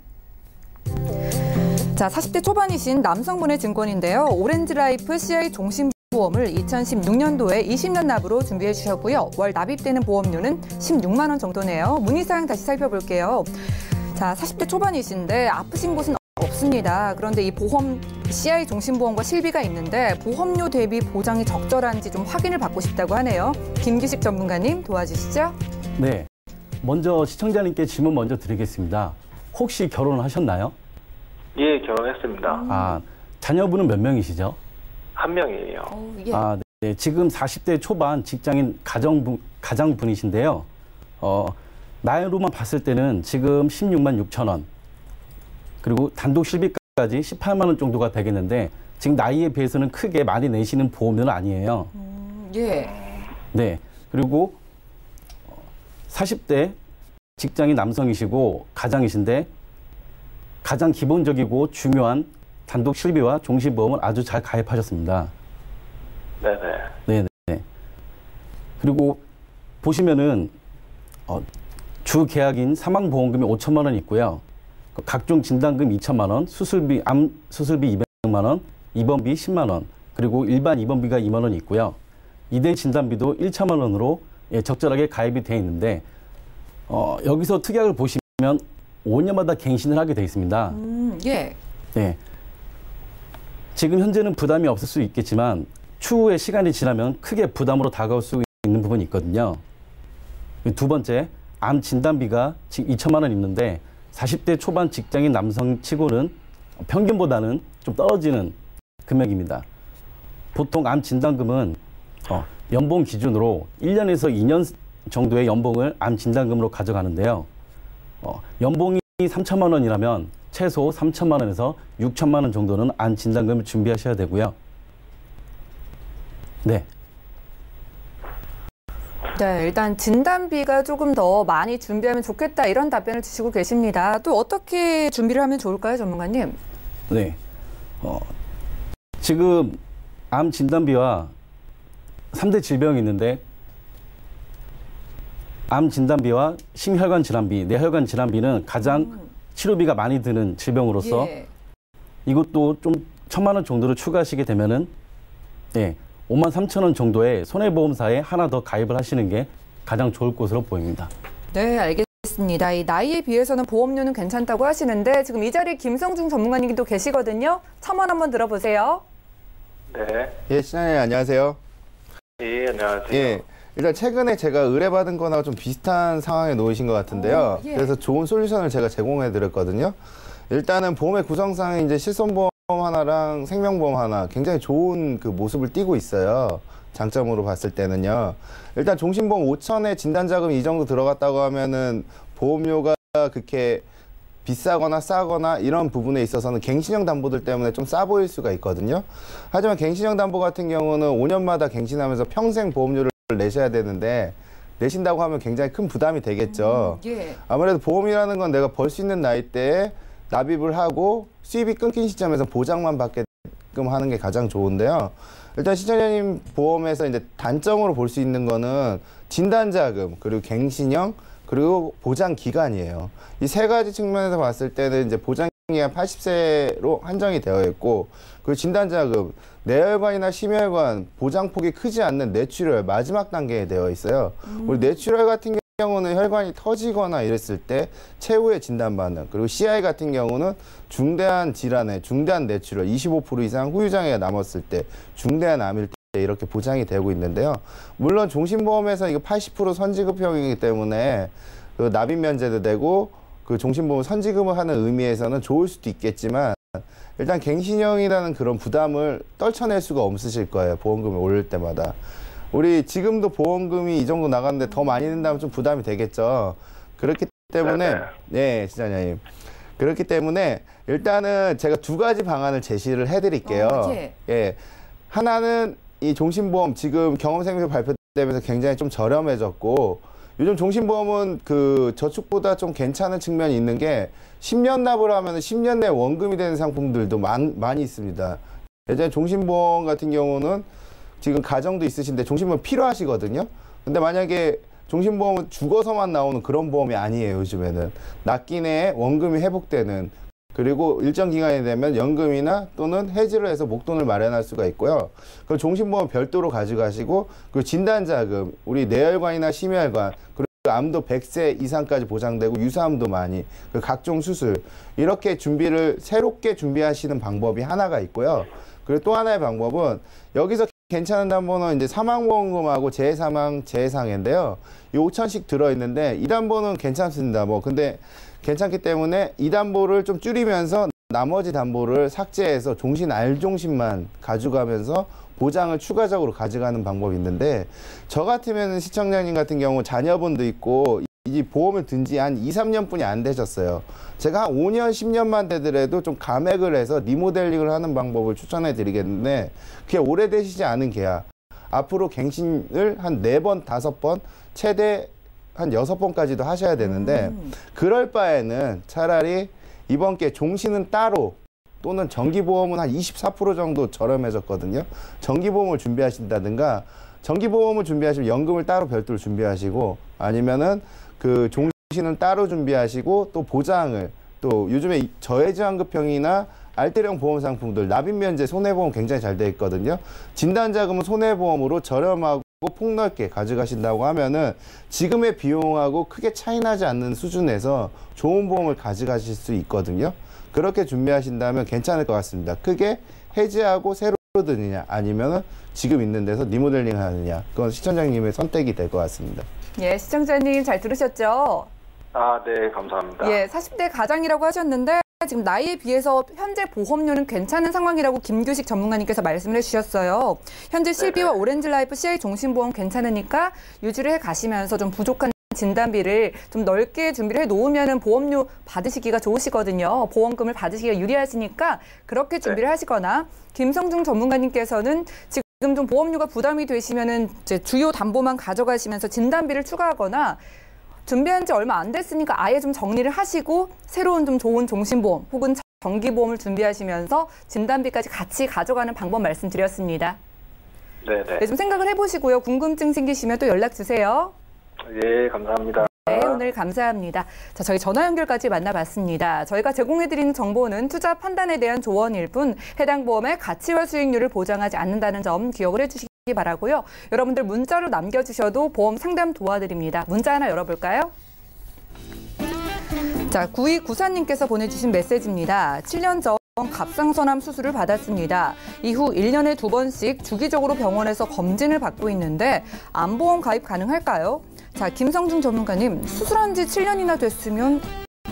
자, 40대 초반이신 남성분의 증권인데요. 오렌지라이프 CI 종신보험을 2016년도에 20년 납으로 준비해 주셨고요. 월 납입되는 보험료는 16만 원 정도네요. 문의사항 다시 살펴볼게요. 자, 40대 초반이신데 아프신 곳은 없습니다. 그런데 이 보험 CI 종신보험과 실비가 있는데 보험료 대비 보장이 적절한지 좀 확인을 받고 싶다고 하네요. 김규식 전문가님 도와주시죠. 네, 먼저 시청자님께 질문 먼저 드리겠습니다. 혹시 결혼하셨나요? 예, 결혼했습니다. 자녀분은 몇 명이시죠? 한 명이에요. 예. 네, 지금 40대 초반 직장인 가장분이신데요. 나이로만 봤을 때는 지금 16만 6천 원, 그리고 단독 실비까지 18만 원 정도가 되겠는데 지금 나이에 비해서는 크게 많이 내시는 보험료는 아니에요. 예. 네, 그리고 40대 직장인 남성이시고 가장이신데 가장 기본적이고 중요한 단독 실비와 종신보험을 아주 잘 가입하셨습니다. 네네. 네네. 그리고 보시면은 주 계약인 사망보험금이 5천만 원 있고요. 각종 진단금 2천만 원, 수술비, 암 수술비 200만 원, 입원비 10만 원, 그리고 일반 입원비가 2만 원이 있고요. 이대 진단비도 1천만 원으로 적절하게 가입이 되어 있는데 여기서 특약을 보시면 5년마다 갱신을 하게 되어 있습니다. 예. 네. 지금 현재는 부담이 없을 수 있겠지만 추후에 시간이 지나면 크게 부담으로 다가올 수 있는 부분이 있거든요. 두 번째, 암 진단비가 지금 2천만 원 있는데 40대 초반 직장인 남성치고는 평균보다는 좀 떨어지는 금액입니다. 보통 암 진단금은 연봉 기준으로 1년에서 2년 정도의 연봉을 암 진단금으로 가져가는데요. 연봉이 3천만 원이라면 최소 3천만 원에서 6천만 원 정도는 암 진단금을 준비하셔야 되고요. 네. 네, 일단 진단비가 조금 더 많이 준비하면 좋겠다 이런 답변을 주시고 계십니다. 또 어떻게 준비를 하면 좋을까요, 전문가님? 네. 지금 암 진단비와 3대 질병이 있는데 암 진단비와 심혈관 질환비, 뇌혈관 질환비는 가장 치료비가 많이 드는 질병으로서 예. 이것도 좀 1,000만 원 정도를 추가하시게 되면은 5만 3천 원 정도의 손해보험사에 하나 더 가입을 하시는 게 가장 좋을 것으로 보입니다. 네, 알겠습니다. 이 나이에 비해서는 보험료는 괜찮다고 하시는데 지금 이 자리에 김성중 전문가님도 계시거든요. 첨언 한번 들어보세요. 네. 예, 시장님 안녕하세요. 예, 안녕하세요. 예. 일단 최근에 제가 의뢰받은 거나 좀 비슷한 상황에 놓이신 것 같은데요. 예. 그래서 좋은 솔루션을 제가 제공해 드렸거든요. 일단은 보험의 구성상 이제 실손보험 하나랑 생명보험 하나 굉장히 좋은 그 모습을 띠고 있어요. 장점으로 봤을 때는요. 일단 종신보험 5천에 진단자금 이 정도 들어갔다고 하면은 보험료가 그렇게 비싸거나 싸거나 이런 부분에 있어서는 갱신형 담보들 때문에 좀 싸 보일 수가 있거든요. 하지만 갱신형 담보 같은 경우는 5년마다 갱신하면서 평생 보험료를 내셔야 되는데 내신다고 하면 굉장히 큰 부담이 되겠죠. 예. 아무래도 보험이라는 건 내가 벌 수 있는 나이대에 납입을 하고 수입이 끊긴 시점에서 보장만 받게끔 하는 게 가장 좋은데요. 일단 시청자님 보험에서 이제 단점으로 볼 수 있는 거는 진단자금, 그리고 갱신형, 그리고 보장 기간이에요. 이 세 가지 측면에서 봤을 때는 이제 보장 기간 80세로 한정이 되어 있고, 그리고 진단자금, 뇌혈관이나 심혈관 보장폭이 크지 않는 뇌출혈 마지막 단계에 되어 있어요. 우리 뇌출혈 같은 경우는 혈관이 터지거나 이랬을 때 최후의 진단 반응, 그리고 CI 같은 경우는 중대한 질환에 중대한 뇌출혈 25% 이상 후유장애가 남았을 때 중대한 암일 때 이렇게 보장이 되고 있는데요. 물론 종신보험에서 이거 80% 선지급형이기 때문에 그 납입 면제도 되고 그 종신보험 선지급을 하는 의미에서는 좋을 수도 있겠지만 일단 갱신형이라는 그런 부담을 떨쳐낼 수가 없으실 거예요. 보험금을 올릴 때마다. 우리 지금도 보험금이 이 정도 나갔는데 더 많이 낸다면 좀 부담이 되겠죠. 그렇기 때문에 네, 시장님. 그렇기 때문에 일단은 제가 두 가지 방안을 제시를 해드릴게요. 예. 하나는 이 종신보험 지금 경험생명세 발표되면서 굉장히 좀 저렴해졌고 요즘 종신보험은 그 저축보다 좀 괜찮은 측면이 있는 게 10년 납을 하면 10년 내 원금이 되는 상품들도 많이 있습니다. 예전에 종신보험 같은 경우는 지금 가정도 있으신데 종신보험 필요하시거든요. 근데 만약에 종신보험은 죽어서만 나오는 그런 보험이 아니에요. 요즘에는 납기 내에 원금이 회복되는, 그리고 일정 기간이 되면 연금이나 또는 해지를 해서 목돈을 마련할 수가 있고요. 그 종신보험 별도로 가져가시고, 그 진단자금, 우리 뇌혈관이나 심혈관, 그리고 암도 100세 이상까지 보장되고 유사암도 많이, 그 각종 수술 이렇게 준비를 새롭게 준비하시는 방법이 하나가 있고요. 그리고 또 하나의 방법은 여기서 괜찮은 담보는 이제 사망보험금하고 재사망, 재상해인데요. 이 5천씩 들어있는데 이 담보는 괜찮습니다. 근데 괜찮기 때문에 이 담보를 좀 줄이면서 나머지 담보를 삭제해서 종신 R종신만 가져가면서 보장을 추가적으로 가져가는 방법이 있는데, 저 같으면 시청자님 같은 경우 자녀분도 있고 이 보험을 든 지 한 2, 3년뿐이 안 되셨어요. 제가 한 5년, 10년만 되더라도 좀 감액을 해서 리모델링을 하는 방법을 추천해 드리겠는데, 그게 오래되시지 않은 계약, 앞으로 갱신을 한 4번, 5번, 최대 한 6번까지도 하셔야 되는데, 그럴 바에는 차라리 이번 게 종신은 따로 또는 정기보험은 한 24% 정도 저렴해졌거든요. 정기보험을 준비하신다든가 정기보험을 준비하시면 연금을 따로 별도로 준비하시고 아니면은 그 종신은 따로 준비하시고 또 보장을 또 요즘에 저해지환급형이나 알뜰형 보험 상품들 납입면제 손해보험 굉장히 잘 돼 있거든요. 진단자금은 손해보험으로 저렴하고 폭넓게 가져가신다고 하면은 지금의 비용하고 크게 차이 나지 않는 수준에서 좋은 보험을 가져가실 수 있거든요. 그렇게 준비하신다면 괜찮을 것 같습니다. 크게 해지하고 새로 드느냐 아니면은 지금 있는 데서 리모델링 하느냐 그건 시청자님의 선택이 될 것 같습니다. 예, 시청자님 잘 들으셨죠? 아, 네, 감사합니다. 예, 40대 가장이라고 하셨는데 지금 나이에 비해서 현재 보험료는 괜찮은 상황이라고 김규식 전문가님께서 말씀을 해주셨어요. 현재 실비와 오렌지라이프 CI 종신보험 괜찮으니까 유지를 해 가시면서 좀 부족한 진단비를 좀 넓게 준비를 해 놓으면 보험료 받으시기가 좋으시거든요. 보험금을 받으시기가 유리하시니까 그렇게 준비를 하시거나 김성중 전문가님께서는 지금 좀 보험료가 부담이 되시면은 이제 주요 담보만 가져가시면서 진단비를 추가하거나 준비한 지 얼마 안 됐으니까 아예 좀 정리를 하시고 새로운 좀 좋은 종신보험 혹은 정기보험을 준비하시면서 진단비까지 같이 가져가는 방법 말씀드렸습니다. 네네. 네, 좀 생각을 해보시고요. 궁금증 생기시면 또 연락 주세요. 예, 감사합니다. 네, 오늘 감사합니다. 자, 저희 전화 연결까지 만나봤습니다. 저희가 제공해드리는 정보는 투자 판단에 대한 조언일 뿐 해당 보험의 가치와 수익률을 보장하지 않는다는 점 기억을 해주시기 바라고요. 여러분들 문자로 남겨주셔도 보험 상담 도와드립니다. 문자 하나 열어볼까요? 자, 9294님께서 보내주신 메시지입니다. 7년 전 갑상선암 수술을 받았습니다. 이후 1년에 2번씩 주기적으로 병원에서 검진을 받고 있는데 암보험 가입 가능할까요? 자, 김성중 전문가님, 수술한 지 7년이나 됐으면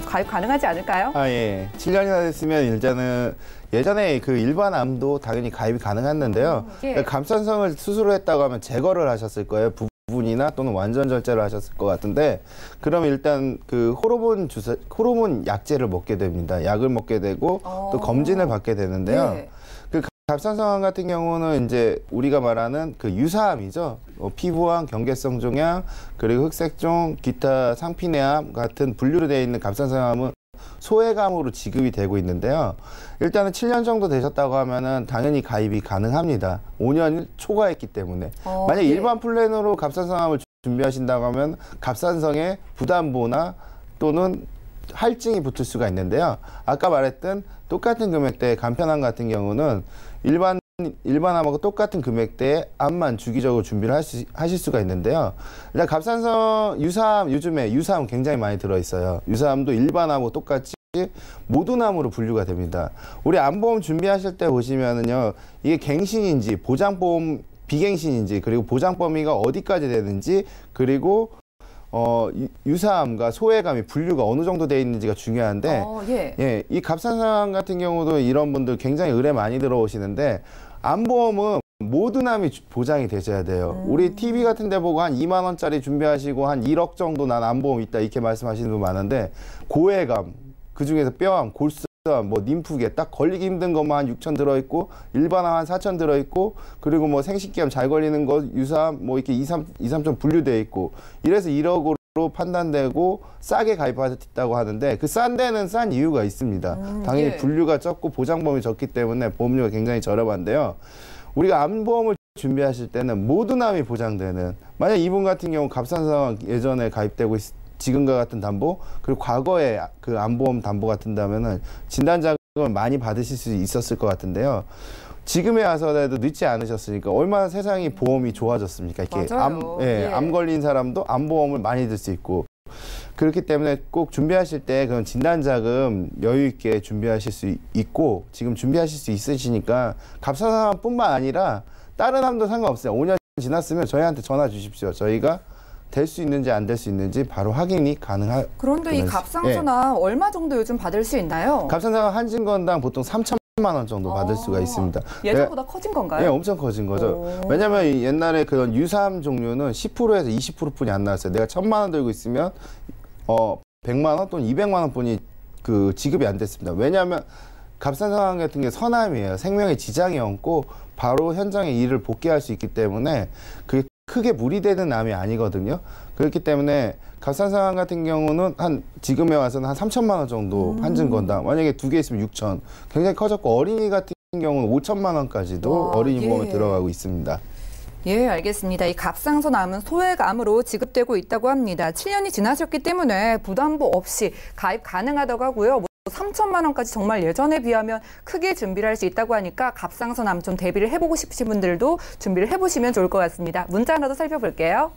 가입 가능하지 않을까요? 아, 예. 7년이나 됐으면 일단은 예전에 그 일반 암도 당연히 가입이 가능했는데요. 예. 갑상선을 수술을 했다고 하면 제거를 하셨을 거예요. 부분이나 또는 완전 절제를 하셨을 것 같은데 그럼 일단 그 호르몬 약제를 먹게 됩니다. 약을 먹게 되고 또 검진을 받게 되는데요. 예. 그 갑상선암 같은 경우는 이제 우리가 말하는 그 유사암이죠. 피부암, 경계성 종양, 그리고 흑색종, 기타 상피내암 같은 분류로 되어 있는 갑상선암은 소외감으로 지급이 되고 있는데요. 일단은 7년 정도 되셨다고 하면은 당연히 가입이 가능합니다. 5년 초과했기 때문에. 만약 예. 일반 플랜으로 갑상선암을 준비하신다고 하면 갑상선에 부담보나 또는 할증이 붙을 수가 있는데요. 아까 말했던 똑같은 금액대의 간편암 같은 경우는 일반암하고 똑같은 금액대의 암만 주기적으로 준비를 하실 수가 있는데요. 일단 갑상선 유사암, 요즘에 유사암 굉장히 많이 들어있어요. 유사암도 일반암하고 똑같이 모두암으로 분류가 됩니다. 우리 암보험 준비하실 때 보시면은요, 이게 갱신인지 보장보험 비갱신인지 그리고 보장 범위가 어디까지 되는지 그리고 유사암과 소외감이 분류가 어느 정도 되어 있는지가 중요한데 예, 이 갑상선암 같은 경우도 이런 분들 굉장히 의뢰 많이 들어오시는데 암보험은 모든 암이 보장이 되셔야 돼요. 우리 TV 같은 데 보고 한 2만 원짜리 준비하시고 한 1억 정도 난 암보험 있다 이렇게 말씀하시는 분 많은데 고해감, 그중에서 뼈암, 골수암, 뭐 림프계 딱 걸리기 힘든 것만 한 6천 들어있고 일반암 한 4천 들어있고 그리고 뭐 생식기암 잘 걸리는 거 유사암 뭐 이렇게 2, 3천 분류되어 있고 이래서 1억으로 판단되고 싸게 가입하셨다고 하는데 그 싼 데는 싼 이유가 있습니다. 당연히 예. 분류가 적고 보장범위 적기 때문에 보험료가 굉장히 저렴한데요. 우리가 암보험을 준비하실 때는 모든 암이 보장되는 만약 이분 같은 경우 갑상선 예전에 가입되고 지금과 같은 담보 그리고 과거에 그 암보험 담보 같은다면은 진단자금을 많이 받으실 수 있었을 것 같은데요. 지금에 와서라도 늦지 않으셨으니까 얼마나 세상이 보험이 좋아졌습니까? 이렇게 암 걸린 사람도 암보험을 많이 들 수 있고 그렇기 때문에 꼭 준비하실 때 그런 진단자금 여유 있게 준비하실 수 있고 지금 준비하실 수 있으시니까 갑상선암뿐만 아니라 다른 암도 상관없어요. 5년 지났으면 저희한테 전화 주십시오. 저희가 될 수 있는지 안 될 수 있는지 바로 확인이 가능할. 그런데 이 갑상선암 얼마 정도 요즘 받을 수 있나요? 갑상선암 한 진건당 보통 3천만 원 정도 받을 수가 있습니다. 예전보다 커진 건가요? 네, 엄청 커진 거죠. 왜냐면 옛날에 그런 유사암 종류는 10%에서 20%뿐이 안 나왔어요. 내가 1,000만 원 들고 있으면 100만 원 또는 200만 원뿐이 그 지급이 안 됐습니다. 왜냐하면 갑상선암 같은 게 선암이에요. 생명에 지장이 없고 바로 현장에 일을 복귀할 수 있기 때문에 그게 크게 무리되는 암이 아니거든요. 그렇기 때문에 갑상선암 같은 경우는 지금에 와서는 한 3천만 원 정도 환증 건당. 만약에 2개 있으면 6천. 굉장히 커졌고 어린이 같은 경우는 5천만 원까지도 어린이 보험에 들어가고 있습니다. 예, 알겠습니다. 이 갑상선암은 소액암으로 지급되고 있다고 합니다. 7년이 지나셨기 때문에 부담보 없이 가입 가능하다고 하고요. 3천만 원까지 정말 예전에 비하면 크게 준비를 할 수 있다고 하니까 갑상선암 좀 대비를 해보고 싶으신 분들도 준비를 해보시면 좋을 것 같습니다. 문자 하나 더 살펴볼게요.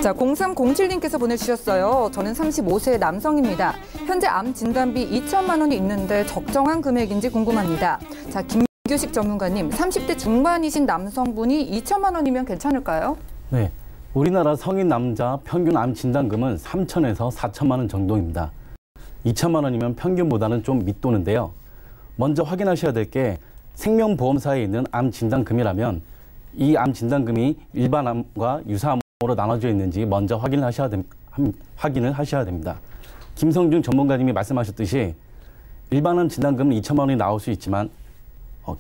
자, 0307님께서 보내주셨어요. 저는 35세 남성입니다. 현재 암 진단비 2천만 원이 있는데 적정한 금액인지 궁금합니다. 자, 김규식 전문가님, 30대 중반이신 남성분이 2천만 원이면 괜찮을까요? 네. 우리나라 성인 남자 평균 암 진단금은 3천에서 4천만 원 정도입니다. 2천만 원이면 평균보다는 좀 밑도는데요. 먼저 확인하셔야 될 게 생명보험사에 있는 암 진단금이라면 이 암 진단금이 일반 암과 유사암으로 나눠져 있는지 먼저 확인을 하셔야 됩니다. 김성준 전문가님이 말씀하셨듯이 일반 암 진단금은 2천만 원이 나올 수 있지만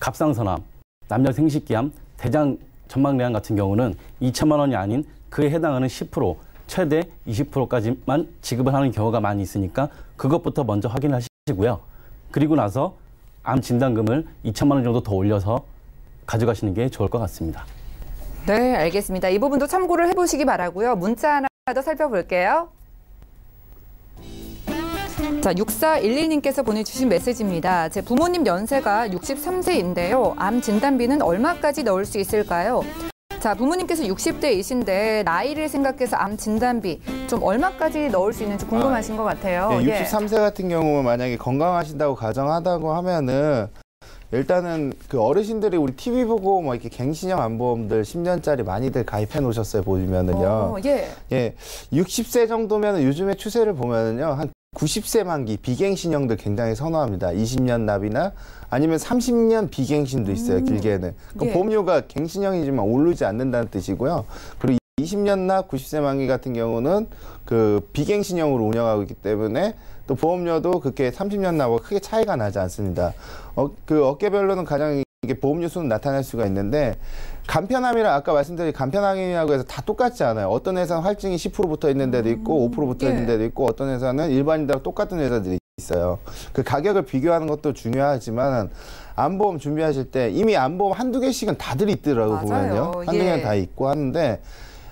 갑상선암, 남녀 생식기암, 대장 전막내암 같은 경우는 2천만 원이 아닌 그에 해당하는 10%, 최대 20%까지만 지급을 하는 경우가 많이 있으니까 그것부터 먼저 확인하시고요. 그리고 나서 암 진단금을 2천만 원 정도 더 올려서 가져가시는 게 좋을 것 같습니다. 네, 알겠습니다. 이 부분도 참고를 해보시기 바라고요. 문자 하나 더 살펴볼게요. 자, 6411님께서 보내주신 메시지입니다. 제 부모님 연세가 63세인데요. 암 진단비는 얼마까지 넣을 수 있을까요? 자, 부모님께서 60대이신데 나이를 생각해서 암 진단비 좀 얼마까지 넣을 수 있는지 궁금하신 것 같아요. 네, 63세 같은 경우 만약에 건강하신다고 가정하다고 하면은 일단은 그 어르신들이 우리 TV 보고 뭐 이렇게 갱신형 암보험들 10년짜리 많이들 가입해 놓으셨어요, 보시면은요. 예. 60세 정도면 요즘의 추세를 보면은요. 한 90세 만기 비갱신형들 굉장히 선호합니다. 20년 납이나 아니면 30년 비갱신도 있어요, 길게는. 그럼 보험료가 갱신형이지만 오르지 않는다는 뜻이고요. 그리고 20년 납 90세 만기 같은 경우는 그 비갱신형으로 운영하고 있기 때문에 또 보험료도 그렇게 30년 납하고 크게 차이가 나지 않습니다. 그 업계별로는 가장 이게 보험료 수는 나타날 수가 있는데 간편암이라 아까 말씀드린 간편암이라고 해서 다 똑같지 않아요. 어떤 회사는 할증이 10% 붙어 있는 데도 있고 5% 붙어 있는 데도 있고 어떤 회사는 일반인들하고 똑같은 회사들이 있어요. 그 가격을 비교하는 것도 중요하지만 암보험 준비하실 때 이미 암보험 한두 개씩은 다들 있더라고요. 보면요. 한두 개는 다 있고 하는데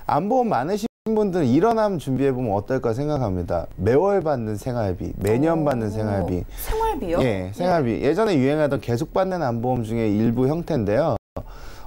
암보험 많으신 분들은 이런 암 준비해보면 어떨까 생각합니다. 매월 받는 생활비, 매년 받는 생활비. 생활비요? 예, 생활비. 예전에 유행하던 계속 받는 암보험 중에 일부 형태인데요.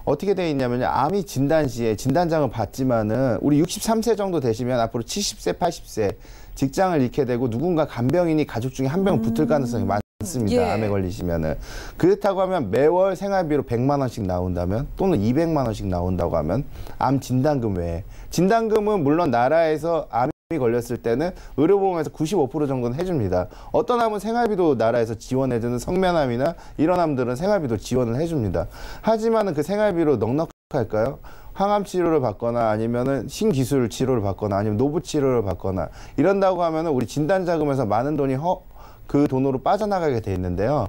어떻게 돼 있냐면요. 암이 진단 시에 진단장을 받지만은 우리 63세 정도 되시면 앞으로 70세, 80세 직장을 잃게 되고 누군가 간병인이 가족 중에 한 명 붙을 가능성이 많습니다. 암에 걸리시면은. 그렇다고 하면 매월 생활비로 100만 원씩 나온다면 또는 200만 원씩 나온다고 하면 암 진단금 외에 진단금은 물론 나라에서 암이 걸렸을 때는 의료보험에서 95% 정도는 해줍니다. 어떤 암은 생활비도 나라에서 지원해주는 성면암이나 이런 암들은 생활비도 지원을 해줍니다. 하지만은 그 생활비로 넉넉할까요? 항암 치료를 받거나 아니면은 신기술 치료를 받거나 아니면 노부 치료를 받거나 이런다고 하면은 우리 진단자금에서 많은 돈이 그 돈으로 빠져나가게 돼 있는데요.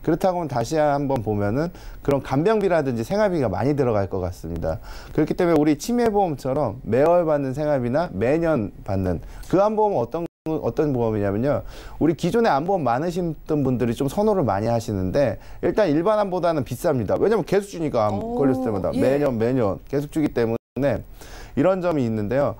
그렇다고 하면 다시 한번 보면은 그런 간병비라든지 생활비가 많이 들어갈 것 같습니다. 그렇기 때문에 우리 치매보험처럼 매월 받는 생활비나 매년 받는 그 암보험은 어떤 보험이냐면요. 우리 기존에 암보험 많으셨던 분들이 좀 선호를 많이 하시는데 일단 일반 암보다는 비쌉니다. 왜냐면 계속 주니까 암 걸렸을 때마다 매년 계속 주기 때문에 이런 점이 있는데요.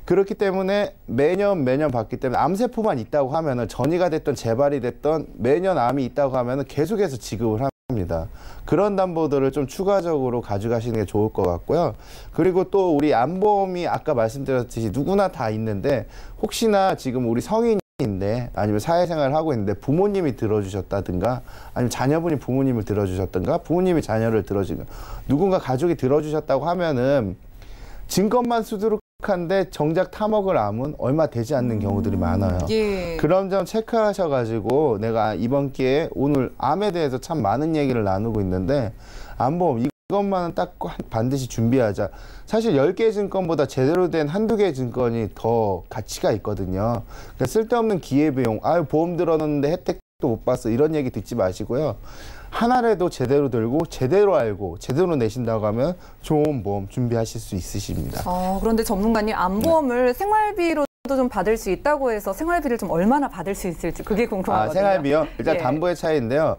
그렇기 때문에 매년 받기 때문에 암세포만 있다고 하면은 전이가 됐던 재발이 됐던 매년 암이 있다고 하면은 계속해서 지급을 합니다. 그런 담보들을 좀 추가적으로 가져가시는 게 좋을 것 같고요. 그리고 또 우리 암보험이 아까 말씀드렸듯이 누구나 다 있는데 혹시나 지금 우리 성인인데 아니면 사회생활을 하고 있는데 부모님이 들어주셨다든가 아니면 자녀분이 부모님을 들어주셨든가 부모님이 자녀를 들어주는 누군가 가족이 들어주셨다고 하면은 증권만 수두룩한데 정작 타먹을 암은 얼마 되지 않는 경우들이 많아요. 그런 점 체크하셔가지고 내가 이번 기회에 오늘 암에 대해서 참 많은 얘기를 나누고 있는데 암보험 이것만은 딱 반드시 준비하자. 사실 10개 증권보다 제대로 된 한두 개 증권이 더 가치가 있거든요. 그러니까 쓸데없는 기회비용, 보험 들어놨는데 혜택도 혜택도 못 봤어. 이런 얘기 듣지 마시고요. 하나라도 제대로 들고 제대로 알고 제대로 내신다고 하면 좋은 보험 준비하실 수 있으십니다. 그런데 전문가님, 암보험을 생활비로도 좀 받을 수 있다고 해서 생활비를 좀 얼마나 받을 수 있을지 그게 궁금하거든요. 생활비요? 일단 예. 담보의 차이인데요.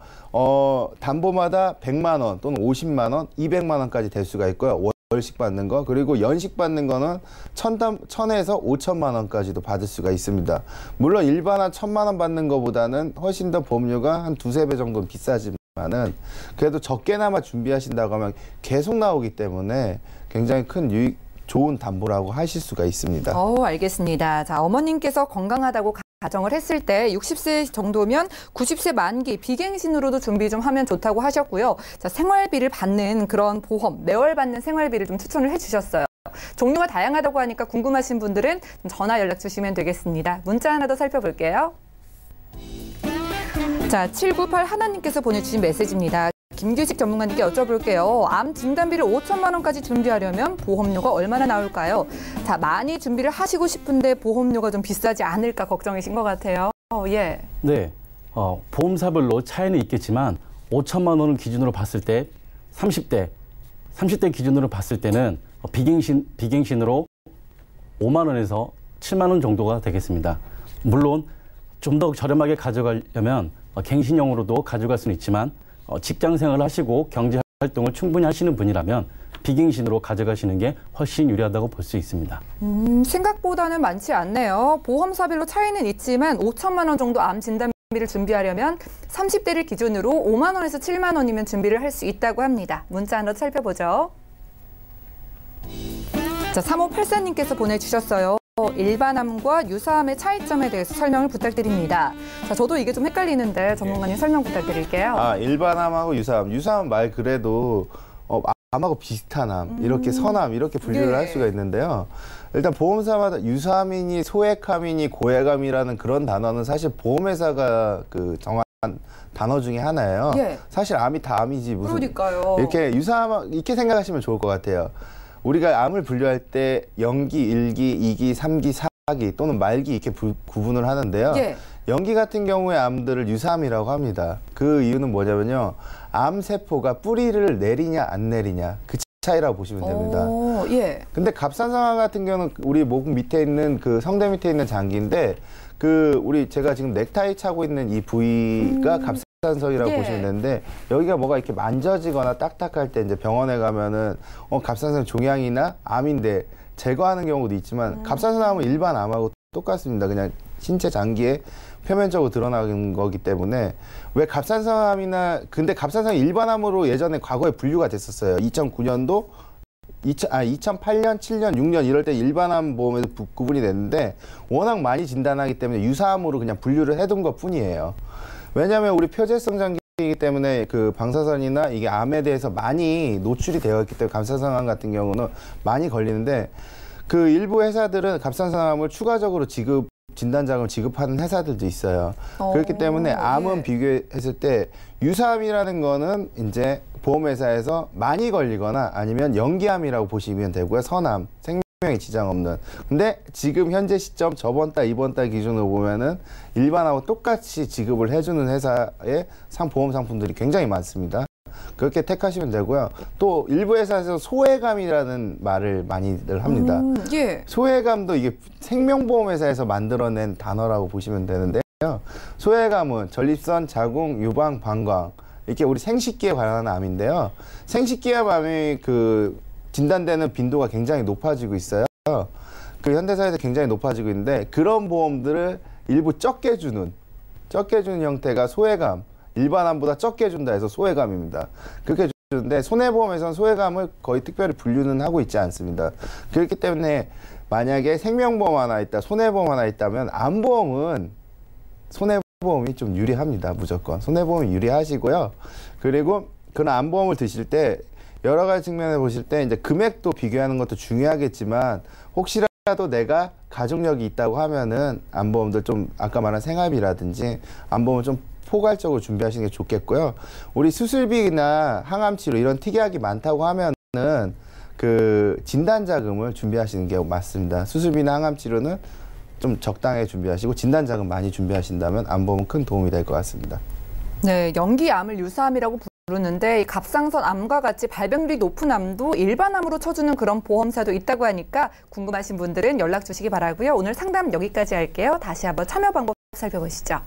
담보마다 100만 원 또는 50만 원, 200만 원까지 될 수가 있고요. 월식 받는 거, 그리고 연식 받는 거는 1,000에서 5천만 원까지도 받을 수가 있습니다. 물론 일반한 1,000만 원 받는 것보다는 훨씬 더 보험료가 한 2~3배 정도는 비싸지만은 그래도 적게나마 준비하신다고 하면 계속 나오기 때문에 굉장히 큰 유익, 좋은 담보라고 하실 수가 있습니다. 알겠습니다. 자, 어머님께서 건강하다고 가정을 했을 때 60세 정도면 90세 만기 비갱신으로도 준비 좀 하면 좋다고 하셨고요. 자, 생활비를 받는 그런 보험, 매월 받는 생활비를 좀 추천을 해주셨어요. 종류가 다양하다고 하니까 궁금하신 분들은 좀 전화 연락 주시면 되겠습니다. 문자 하나 더 살펴볼게요. 자, 798 하나님께서 보내주신 메시지입니다. 김규식 전문가님께 여쭤볼게요. 암 진단비를 5천만 원까지 준비하려면 보험료가 얼마나 나올까요? 자, 많이 준비를 하시고 싶은데 보험료가 좀 비싸지 않을까 걱정이신 것 같아요. 예. 네, 보험사별로 차이는 있겠지만 5천만 원을 기준으로 봤을 때 30대 기준으로 봤을 때는 비갱신으로 5만 원에서 7만 원 정도가 되겠습니다. 물론 좀 더 저렴하게 가져가려면 갱신형으로도 가져갈 수는 있지만 직장 생활을 하시고 경제 활동을 충분히 하시는 분이라면 비갱신으로 가져가시는 게 훨씬 유리하다고 볼 수 있습니다. 생각보다는 많지 않네요. 보험사별로 차이는 있지만 5천만 원 정도 암 진단비를 준비하려면 30대를 기준으로 5만 원에서 7만 원이면 준비를 할 수 있다고 합니다. 문자 하나 살펴보죠. 자, 3584님께서 보내주셨어요. 일반암과 유사암의 차이점에 대해서 설명을 부탁드립니다. 자, 저도 이게 좀 헷갈리는데 전문가님 설명 부탁드릴게요. 일반암하고 유사암 말 그래도 암하고 비슷한 암, 이렇게 선암 이렇게 분류를 할 수가 있는데요. 일단 보험사마다 유사암이니 소액암이니 고액암이라는 그런 단어는 사실 보험회사가 정한 단어 중에 하나예요. 예. 사실 암이 다 암이지 무슨. 그러니까요. 이렇게 유사암 이렇게 생각하시면 좋을 것 같아요. 우리가 암을 분류할 때 0기, 1기, 2기, 3기, 4기 또는 말기 이렇게 구분을 하는데요. 예. 0기 같은 경우의 암들을 유사암이라고 합니다. 그 이유는 뭐냐면요. 암세포가 뿌리를 내리냐 안 내리냐 그 차이라고 보시면 됩니다. 예. 근데 갑상선암 같은 경우는 우리 목 밑에 있는 그 성대 밑에 있는 장기인데 제가 지금 넥타이 차고 있는 이 부위가 갑상선이라고 예. 보시면 되는데 여기가 뭐가 이렇게 만져지거나 딱딱할 때 이제 병원에 가면은 갑상선 종양이나 암인데 제거하는 경우도 있지만 갑상선암은 일반 암하고 똑같습니다. 그냥 신체 장기에 표면적으로 드러나는 거기 때문에 왜 근데 갑상선이 일반암으로 예전에 과거에 분류가 됐었어요. 2009년도 2008년, 7년, 6년 이럴 때 일반암 보험에서 구분이 됐는데 워낙 많이 진단하기 때문에 유사암으로 그냥 분류를 해둔 것 뿐이에요. 왜냐하면 우리 표재성 장기이기 때문에 그 방사선이나 이게 암에 대해서 많이 노출이 되어 있기 때문에 갑상선암 같은 경우는 많이 걸리는데 그 일부 회사들은 갑상선암을 추가적으로 진단자금을 지급하는 회사들도 있어요. 그렇기 때문에 암은 비교했을 때 유사암이라는 거는 이제 보험회사에서 많이 걸리거나 아니면 연기암이라고 보시면 되고요. 선암, 생명에 지장 없는. 근데 지금 현재 시점 저번 달, 이번 달 기준으로 보면은 일반하고 똑같이 지급을 해주는 회사의 보험 상품들이 굉장히 많습니다. 그렇게 택하시면 되고요. 또 일부 회사에서 소외감이라는 말을 많이들 합니다. 예. 소외감도 이게 생명보험회사에서 만들어낸 단어라고 보시면 되는데요. 소외감은 전립선, 자궁, 유방, 방광 이렇게 우리 생식기에 관한 암인데요. 생식기의 암이 진단되는 빈도가 굉장히 높아지고 있어요. 현대사에서 굉장히 높아지고 있는데 그런 보험들을 일부 적게 주는 형태가 소외감, 일반암보다 적게 준다 해서 소외감입니다. 그렇게 주는데 손해보험에서는 소외감을 거의 특별히 분류는 하고 있지 않습니다. 그렇기 때문에 만약에 생명보험 하나 있다, 손해보험 하나 있다면 암보험은 손해보험이 좀 유리합니다. 무조건. 손해보험이 유리하시고요. 그리고 그런 암보험을 드실 때 여러 가지 측면에 보실 때 이제 금액도 비교하는 것도 중요하겠지만 혹시라도 내가 가족력이 있다고 하면은 암보험들 좀 아까 말한 생활비라든지 암보험을 좀 포괄적으로 준비하시는 게 좋겠고요. 우리 수술비나 항암치료 이런 특약이 많다고 하면은 진단자금을 준비하시는 게 맞습니다. 수술비나 항암치료는 좀 적당하게 준비하시고 진단자금 많이 준비하신다면 암보험은 큰 도움이 될 것 같습니다. 네, 연기암을 유사암이라고 부르는데 이 갑상선 암과 같이 발병률이 높은 암도 일반암으로 쳐주는 그런 보험사도 있다고 하니까 궁금하신 분들은 연락 주시기 바라고요. 오늘 상담 여기까지 할게요. 다시 한번 참여 방법 살펴보시죠.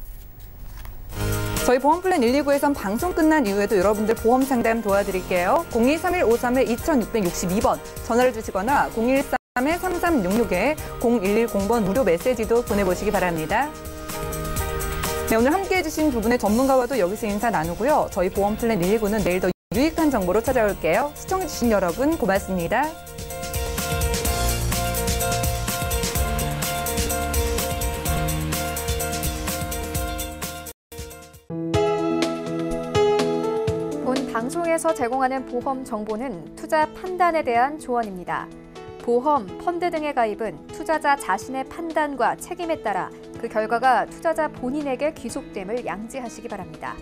저희 보험플랜 129에선 방송 끝난 이후에도 여러분들 보험 상담 도와드릴게요. 023153-2662번 전화를 주시거나 013-3366에 0110번 무료 메시지도 보내보시기 바랍니다. 네, 오늘 함께해 주신 두 분의 전문가와도 여기서 인사 나누고요. 저희 보험플랜 129는 내일 더 유익한 정보로 찾아올게요. 시청해 주신 여러분 고맙습니다. 본 방송에서 제공하는 보험 정보는 투자 판단에 대한 조언입니다. 보험, 펀드 등의 가입은 투자자 자신의 판단과 책임에 따라 그 결과가 투자자 본인에게 귀속됨을 양지하시기 바랍니다.